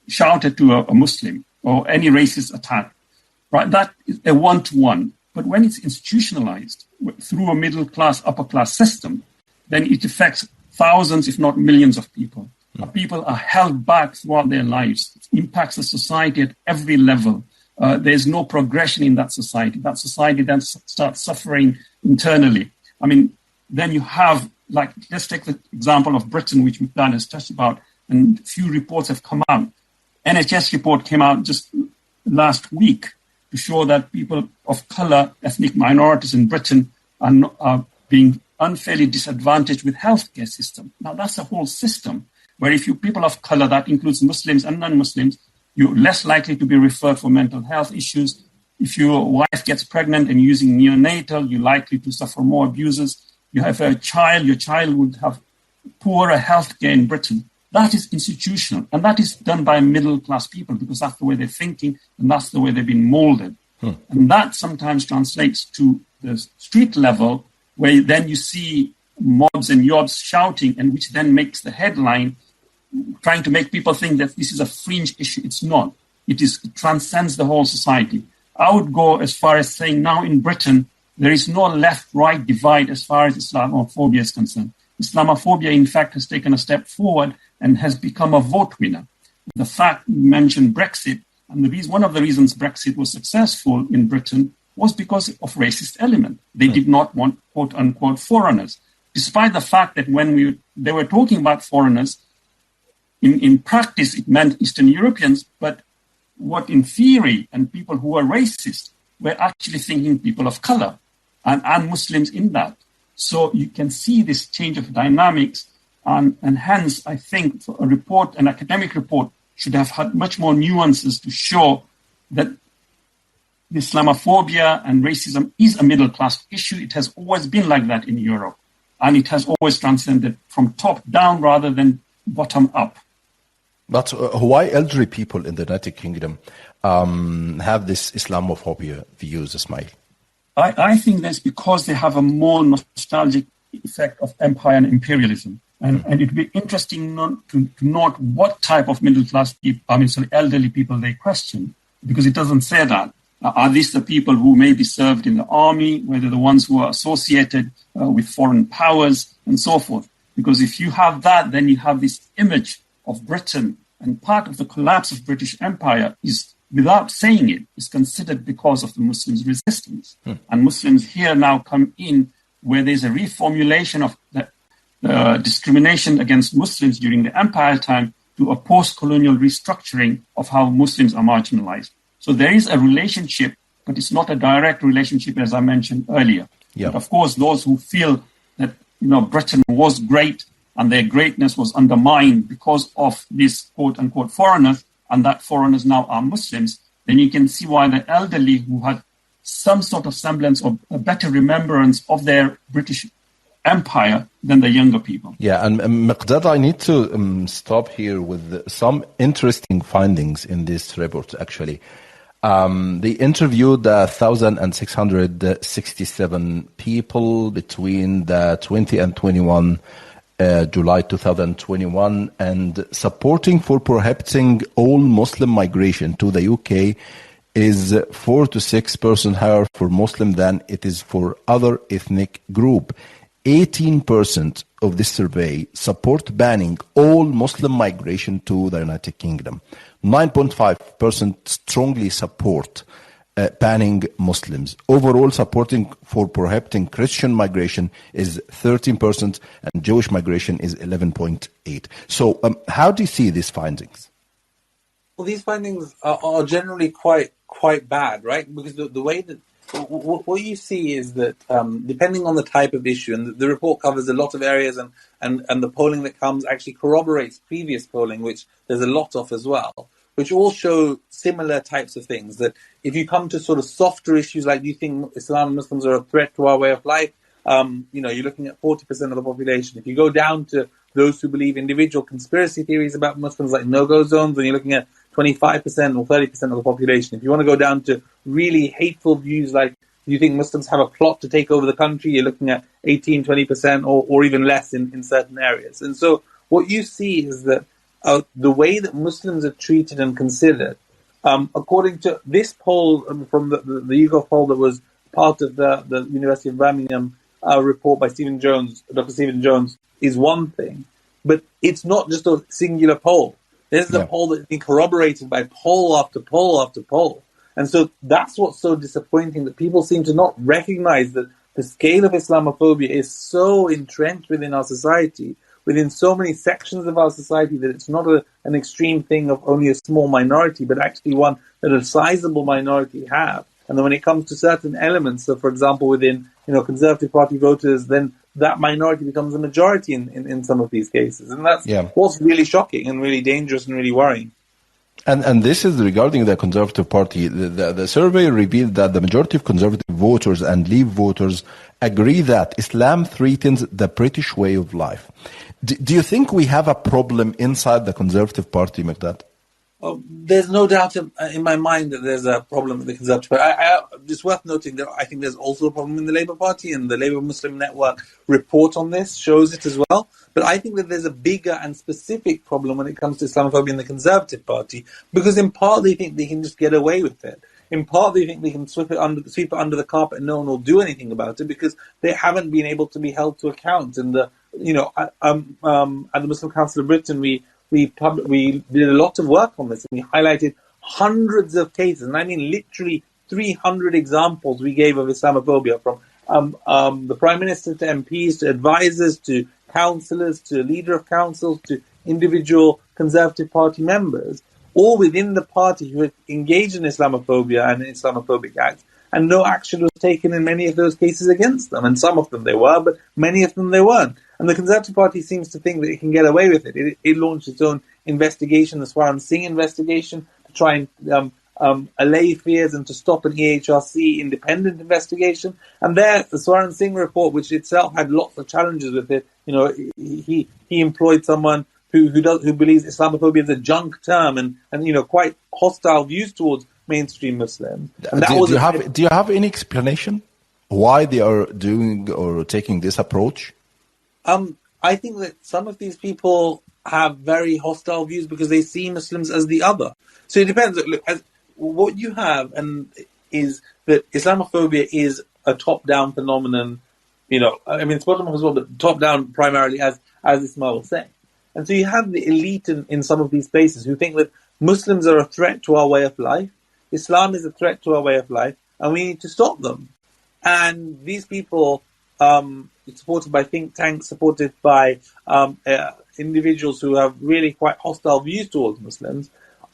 shouted to a Muslim or any racist attack, right? That is a one-to-one. But when it's institutionalized through a middle class, upper class system, then it affects thousands, if not millions of people. People are held back throughout their lives. It impacts the society at every level. There's no progression in that society. That society then starts suffering internally. I mean, then you have, like, let's take the example of Britain, which Miqdad has touched about, and a few reports have come out. NHS report came out just last week to show that people of color, ethnic minorities in Britain are being unfairly disadvantaged with healthcare system. Now, that's a whole system where if you people of color, that includes Muslims and non-Muslims, you're less likely to be referred for mental health issues. If your wife gets pregnant and using neonatal, you're likely to suffer more abuses. You have a child, your child would have poorer healthcare in Britain. That is institutional, and that is done by middle-class people because that's the way they're thinking and that's the way they've been molded. And that sometimes translates to the street level, where then you see mobs and yobs shouting, and which then makes the headline, trying to make people think that this is a fringe issue. It's not. It transcends the whole society. I would go as far as saying now in Britain, there is no left-right divide as far as Islamophobia is concerned. Islamophobia, in fact, has taken a step forward and has become a vote winner. The fact you mentioned Brexit, and one of the reasons Brexit was successful in Britain was because of racist element. They did not want, quote unquote, foreigners, despite the fact that when they were talking about foreigners, in practice it meant Eastern Europeans, but what in theory and people who were racist were actually thinking people of color and Muslims in that. So you can see this change of dynamics, and hence I think an academic report should have had much more nuances to show that Islamophobia and racism is a middle-class issue. It has always been like that in Europe, and it has always transcended from top down rather than bottom up. But why elderly people in the United Kingdom have this Islamophobia views, Ismail? I think that's because they have a more nostalgic effect of empire and imperialism. And it'd be interesting to note what type of middle-class people, elderly people they question, because it doesn't say that. Are these the people who maybe served in the army, whether the ones who are associated with foreign powers and so forth? Because if you have that, then you have this image of Britain, and part of the collapse of British Empire is, without saying it, is considered because of the Muslims' resistance. And Muslims here now come in where there's a reformulation of the discrimination against Muslims during the empire time to a post-colonial restructuring of how Muslims are marginalized. So there is a relationship, but it's not a direct relationship, as I mentioned earlier. Yeah. But of course, those who feel that Britain was great and their greatness was undermined because of these quote-unquote foreigners, and that foreigners now are Muslims, then you can see why the elderly who had some sort of semblance of a better remembrance of their British empire than the younger people. Yeah, and Miqdad, I need to stop here with some interesting findings in this report, actually. They interviewed 1,667 people between the 20 and 21 July 2021, and supporting for prohibiting all Muslim migration to the UK is 4 to 6% higher for Muslim than it is for other ethnic group. 18% of this survey support banning all Muslim migration to the United Kingdom. 9.5% strongly support banning Muslims. Overall, supporting for prohibiting Christian migration is 13%, and Jewish migration is 11.8%. So, how do you see these findings? Well, these findings are generally quite bad, right? Because the way that what you see is that depending on the type of issue, and the report covers a lot of areas, and the polling that comes actually corroborates previous polling, which there's a lot of as well, which all show similar types of things. That if you come to sort of softer issues like, do you think Islam and Muslims are a threat to our way of life? You're looking at 40% of the population. If you go down to those who believe individual conspiracy theories about Muslims, like no-go zones, then you're looking at 25% or 30% of the population. If you want to go down to really hateful views like, do you think Muslims have a plot to take over the country, you're looking at 18, 20% or even less in certain areas. And so what you see is that the way that Muslims are treated and considered, according to this poll from the YouGov poll that was part of the University of Birmingham report by Dr. Stephen Jones, is one thing, but it's not just a singular poll. This is a poll that's been corroborated by poll after poll after poll. And so that's what's so disappointing, that people seem to not recognize that the scale of Islamophobia is so entrenched within our society, within so many sections of our society, that it's not an extreme thing of only a small minority, but actually one that a sizable minority have. And then when it comes to certain elements, so for example, within Conservative Party voters, then that minority becomes a majority in some of these cases. And that's what's really shocking and really dangerous and really worrying. And this is regarding the Conservative Party. The survey revealed that the majority of Conservative voters and Leave voters agree that Islam threatens the British way of life. Do you think we have a problem inside the Conservative Party, Miqdad? There's no doubt in my mind that there's a problem with the Conservative Party. It's worth noting that I think there's also a problem in the Labour Party, and the Labour Muslim Network report on this shows it as well. But I think that there's a bigger and specific problem when it comes to Islamophobia in the Conservative Party, because in part they think they can just get away with it. In part they think they can sweep it under the carpet and no one will do anything about it, because they haven't been able to be held to account. And at the Muslim Council of Britain, we did a lot of work on this, and we highlighted hundreds of cases, and I mean literally 300 examples we gave of Islamophobia, from the Prime Minister to MPs to advisors to councillors to leader of councils to individual Conservative Party members, all within the party who had engaged in Islamophobia and Islamophobic acts, and no action was taken in many of those cases against them. And some of them they were, but many of them they weren't. And the Conservative Party seems to think that it can get away with it. It launched its own investigation, the Swaran Singh investigation, to try and allay fears and to stop an EHRC independent investigation. And there, the Swaran Singh report, which itself had lots of challenges with it, he employed someone who believes Islamophobia is a junk term and quite hostile views towards mainstream Muslims. And do you have any explanation why they are doing or taking this approach? I think that some of these people have very hostile views because they see Muslims as the other. So it depends. Look, what you have is that Islamophobia is a top-down phenomenon. It's bottom-up as well, but top-down primarily, as Ismail was saying. And so you have the elite in some of these places who think that Muslims are a threat to our way of life, Islam is a threat to our way of life, and we need to stop them. And these people, supported by think tanks, supported by individuals who have really quite hostile views towards Muslims,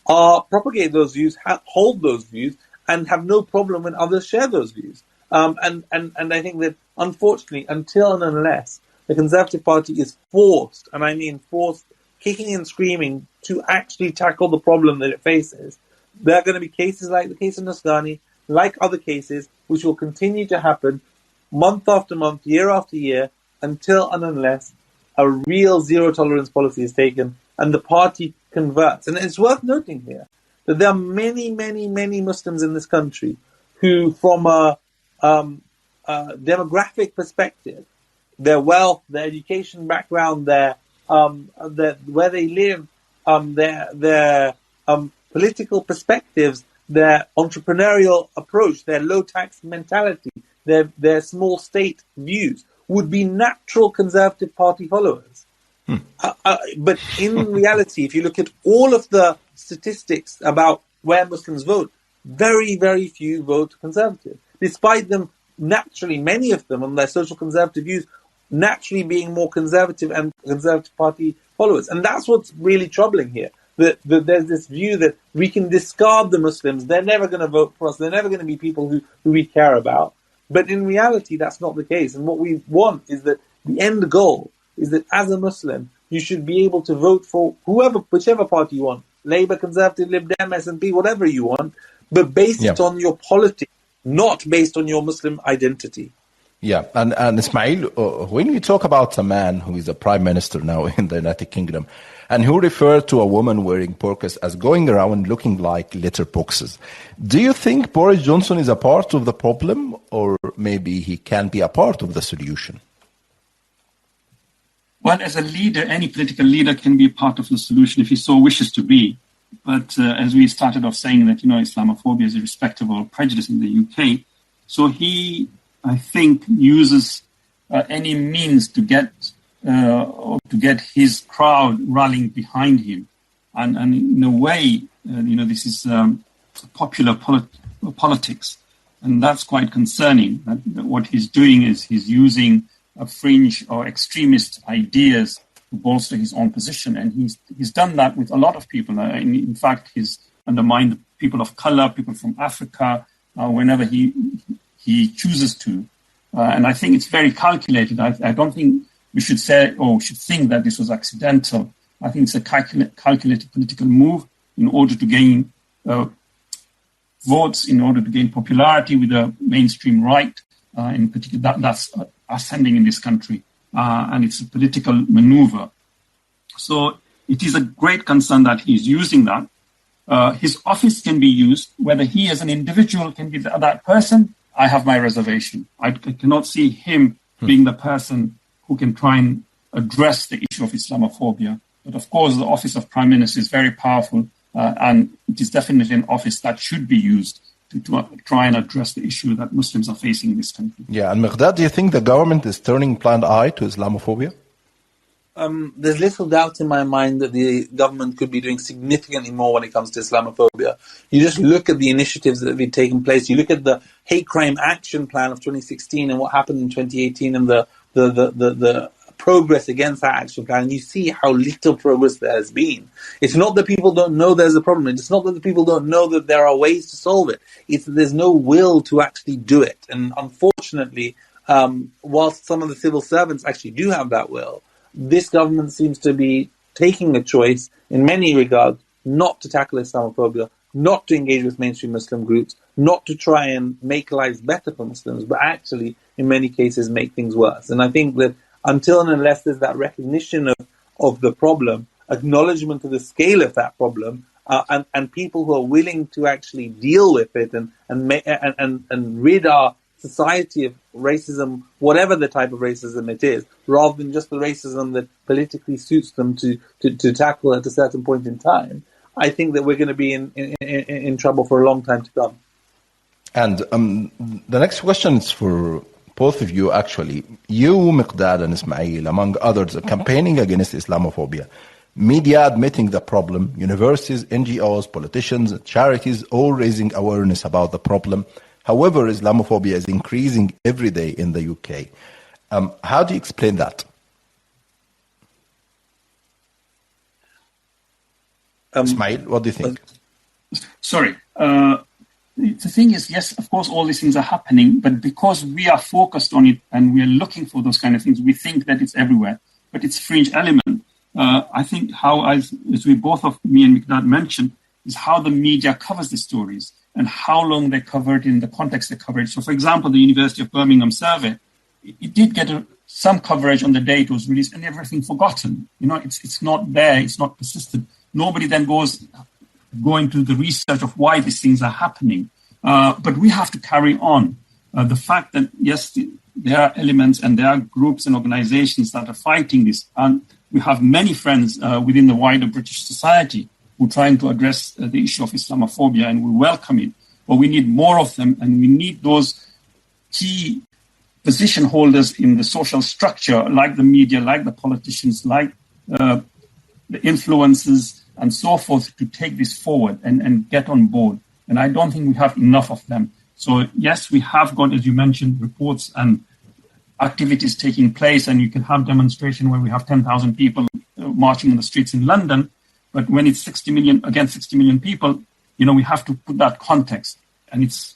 propagate those views, hold those views, and have no problem when others share those views. And I think that, unfortunately, until and unless the Conservative Party is forced, and I mean forced, kicking and screaming, to actually tackle the problem that it faces, there are going to be cases like the case of Nasrani, like other cases, which will continue to happen month after month, year after year, until and unless a real zero-tolerance policy is taken and the party converts. And it's worth noting here that there are many, many, many Muslims in this country who, from a demographic perspective, their wealth, their education background, their where they live, their political perspectives, their entrepreneurial approach, their low-tax mentality, their small state views, would be natural Conservative Party followers. But in reality, if you look at all of the statistics about where Muslims vote, very, very few vote Conservative, despite them naturally, many of them on their social conservative views, naturally being more conservative and Conservative Party followers. And that's what's really troubling here. That there's this view that we can discard the Muslims, they're never going to vote for us, they're never going to be people who we care about. But in reality, that's not the case. And what we want is that the end goal is that as a Muslim, you should be able to vote for whichever party you want, Labour, Conservative, Lib Dem, SNP, whatever you want, but based it on your politics, not based on your Muslim identity. Yeah, and Ismail, when we talk about a man who is a prime minister now in the United Kingdom, and who referred to a woman wearing burqas as going around looking like litter boxes, do you think Boris Johnson is a part of the problem, or maybe he can be a part of the solution? Well, as a leader, any political leader can be part of the solution if he so wishes to be. But as we started off saying that, Islamophobia is a respectable prejudice in the UK, so he, I think, uses any means to get his crowd rallying behind him, and in a way, this is popular politics, and that's quite concerning. That what he's doing is he's using fringe or extremist ideas to bolster his own position, and he's done that with a lot of people. In fact, he's undermined people of color, people from Africa, whenever he chooses to. And I think it's very calculated. I don't think we should say or should think that this was accidental. I think it's a calculated political move in order to gain votes, in order to gain popularity with the mainstream right, in particular. That's ascending in this country. And it's a political maneuver. So it is a great concern that he's using that. His office can be used, whether he as an individual can be that person, I have my reservation. I cannot see him being the person who can try and address the issue of Islamophobia. But of course, the office of Prime Minister is very powerful, and it is definitely an office that should be used to try and address the issue that Muslims are facing in this country. Yeah, and Miqdad, do you think the government is turning a blind eye to Islamophobia? There's little doubt in my mind that the government could be doing significantly more when it comes to Islamophobia. You just look at the initiatives that have been taking place. You look at the hate crime action plan of 2016 and what happened in 2018 and the progress against that action plan, and you see how little progress there has been. It's not that people don't know there's a problem. It's not that the people don't know that there are ways to solve it. It's that there's no will to actually do it. And unfortunately, whilst some of the civil servants actually do have that will, this government seems to be taking a choice in many regards not to tackle Islamophobia, not to engage with mainstream Muslim groups, not to try and make lives better for Muslims, but actually, in many cases, make things worse. And I think that until and unless there's that recognition of the problem, acknowledgement of the scale of that problem, and people who are willing to actually deal with it and rid our society of racism, whatever the type of racism it is, rather than just the racism that politically suits them to tackle at a certain point in time, I think that we're going to be in trouble for a long time to come. And the next question is for both of you, actually. You, Miqdad and Ismail, among others, are campaigning against Islamophobia. Media admitting the problem, universities, NGOs, politicians, charities, all raising awareness about the problem. However, Islamophobia is increasing every day in the UK. How do you explain that? Ismail, what do you think? Sorry. The thing is, yes, of course, all these things are happening, but because we are focused on it and we are looking for those kind of things, we think that it's everywhere, but it's fringe element. I think how, as we both of me and Miqdad mentioned, is how the media covers the stories and how long they covered in the context they covered. So, for example, the University of Birmingham survey, it did get some coverage on the day it was released and everything forgotten. It's not there, it's not persistent. Nobody then going to the research of why these things are happening. But we have to carry on. The fact that, yes, there are elements and there are groups and organizations that are fighting this. And we have many friends within the wider British society who are trying to address the issue of Islamophobia, and we welcome it. But we need more of them, and we need those key position holders in the social structure, like the media, like the politicians, like the influencers, and so forth, to take this forward and get on board. And I don't think we have enough of them. So yes, we have got, as you mentioned, reports and activities taking place, and you can have demonstration where we have 10,000 people marching in the streets in London. But when it's 60 million people, we have to put that context. And it's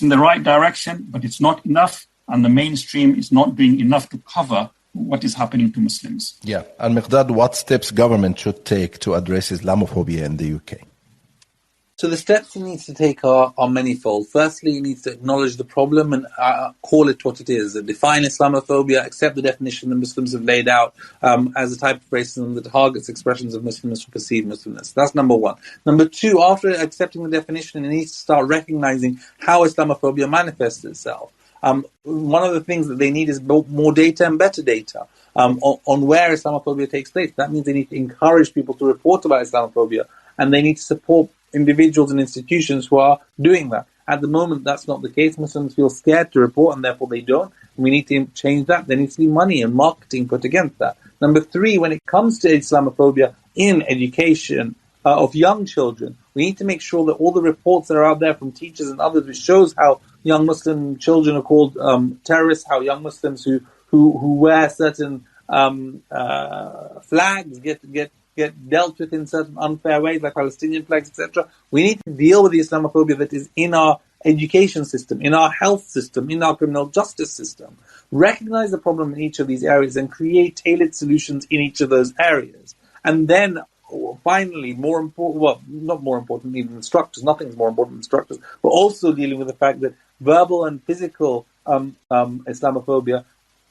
in the right direction, but it's not enough. And the mainstream is not doing enough to cover what is happening to Muslims. Yeah. And Miqdad, what steps government should take to address Islamophobia in the UK? So the steps it needs to take are manifold. Firstly, it needs to acknowledge the problem and call it what it is. Define Islamophobia, accept the definition that Muslims have laid out as a type of racism that targets expressions of Muslimness or perceived Muslimness. That's number one. Number two, after accepting the definition, it needs to start recognizing how Islamophobia manifests itself. One of the things that they need is more data and better data on where Islamophobia takes place. That means they need to encourage people to report about Islamophobia, and they need to support individuals and institutions who are doing that. At the moment, that's not the case. Muslims feel scared to report, and therefore they don't. We need to change that. There needs to be money and marketing put against that. Number three, when it comes to Islamophobia in education of young children, we need to make sure that all the reports that are out there from teachers and others, which shows how young Muslim children are called terrorists, how young Muslims who wear certain flags get dealt with in certain unfair ways, like Palestinian flags, etc. We need to deal with the Islamophobia that is in our education system, in our health system, in our criminal justice system. Recognize the problem in each of these areas and create tailored solutions in each of those areas. And then finally, not more important even than structures, nothing's more important than structures, but also dealing with the fact that verbal and physical Islamophobia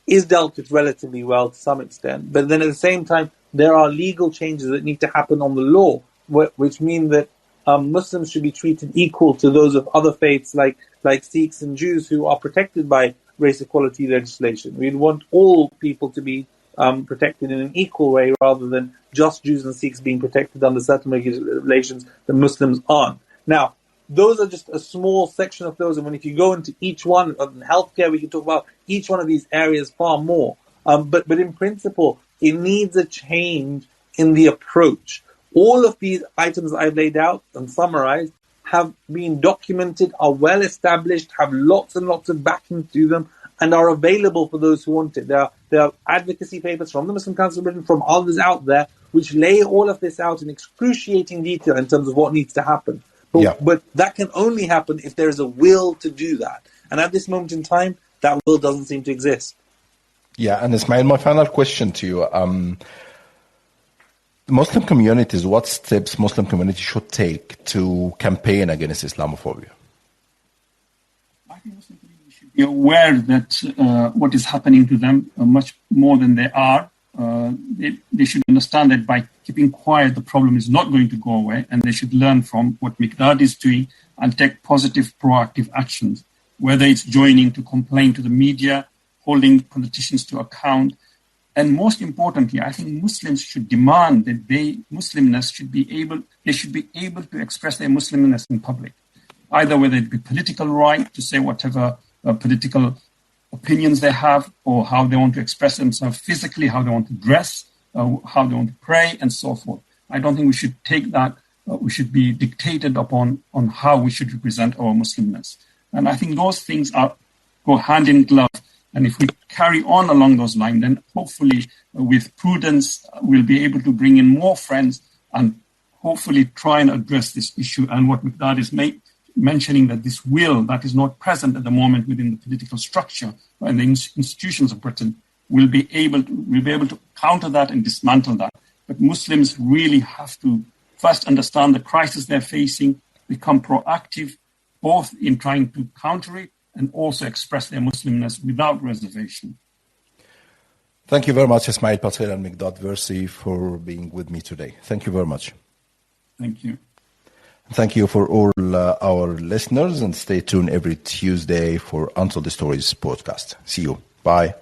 is dealt with relatively well to some extent. But then at the same time, there are legal changes that need to happen on the law, which mean that Muslims should be treated equal to those of other faiths like Sikhs and Jews who are protected by race equality legislation. We'd want all people to be protected in an equal way rather than just Jews and Sikhs being protected under certain regulations that Muslims aren't. Now, those are just a small section of those, and if you go into each one, in healthcare, we can talk about each one of these areas far more. But in principle, it needs a change in the approach. All of these items I've laid out and summarized have been documented, are well established, have lots and lots of backing to them, and are available for those who want it. There are advocacy papers from the Muslim Council of Britain, from others out there, which lay all of this out in excruciating detail in terms of what needs to happen. But that can only happen if there is a will to do that. And at this moment in time, that will doesn't seem to exist. Yeah, and Ismail, my final question to you. Muslim communities, what steps Muslim communities should take to campaign against Islamophobia? I think Muslim communities should be aware that what is happening to them much more than they are. They should understand that by keeping quiet, the problem is not going to go away, and they should learn from what Miqdad is doing and take positive, proactive actions, whether it's joining to complain to the media, holding politicians to account. And most importantly, I think Muslims should demand that they should be able to express their Muslimness in public, either whether it be political right to say whatever political opinions they have, or how they want to express themselves physically, how they want to dress, how they want to pray, and so forth. I don't think we should take that, we should be dictated upon on how we should represent our Muslimness. And I think those things go hand in glove. And if we carry on along those lines, then hopefully with prudence, we'll be able to bring in more friends and hopefully try and address this issue. And what Miqdad is mentioning, that this will that is not present at the moment within the political structure and the institutions of Britain, we'll be able to counter that and dismantle that. But Muslims really have to first understand the crisis they're facing, become proactive, both in trying to counter it and also express their Muslimness without reservation. Thank you very much, Ismail Patel and Miqdad Versi, for being with me today. Thank you very much. Thank you. Thank you for all our listeners, and stay tuned every Tuesday for Untold Stories podcast. See you. Bye.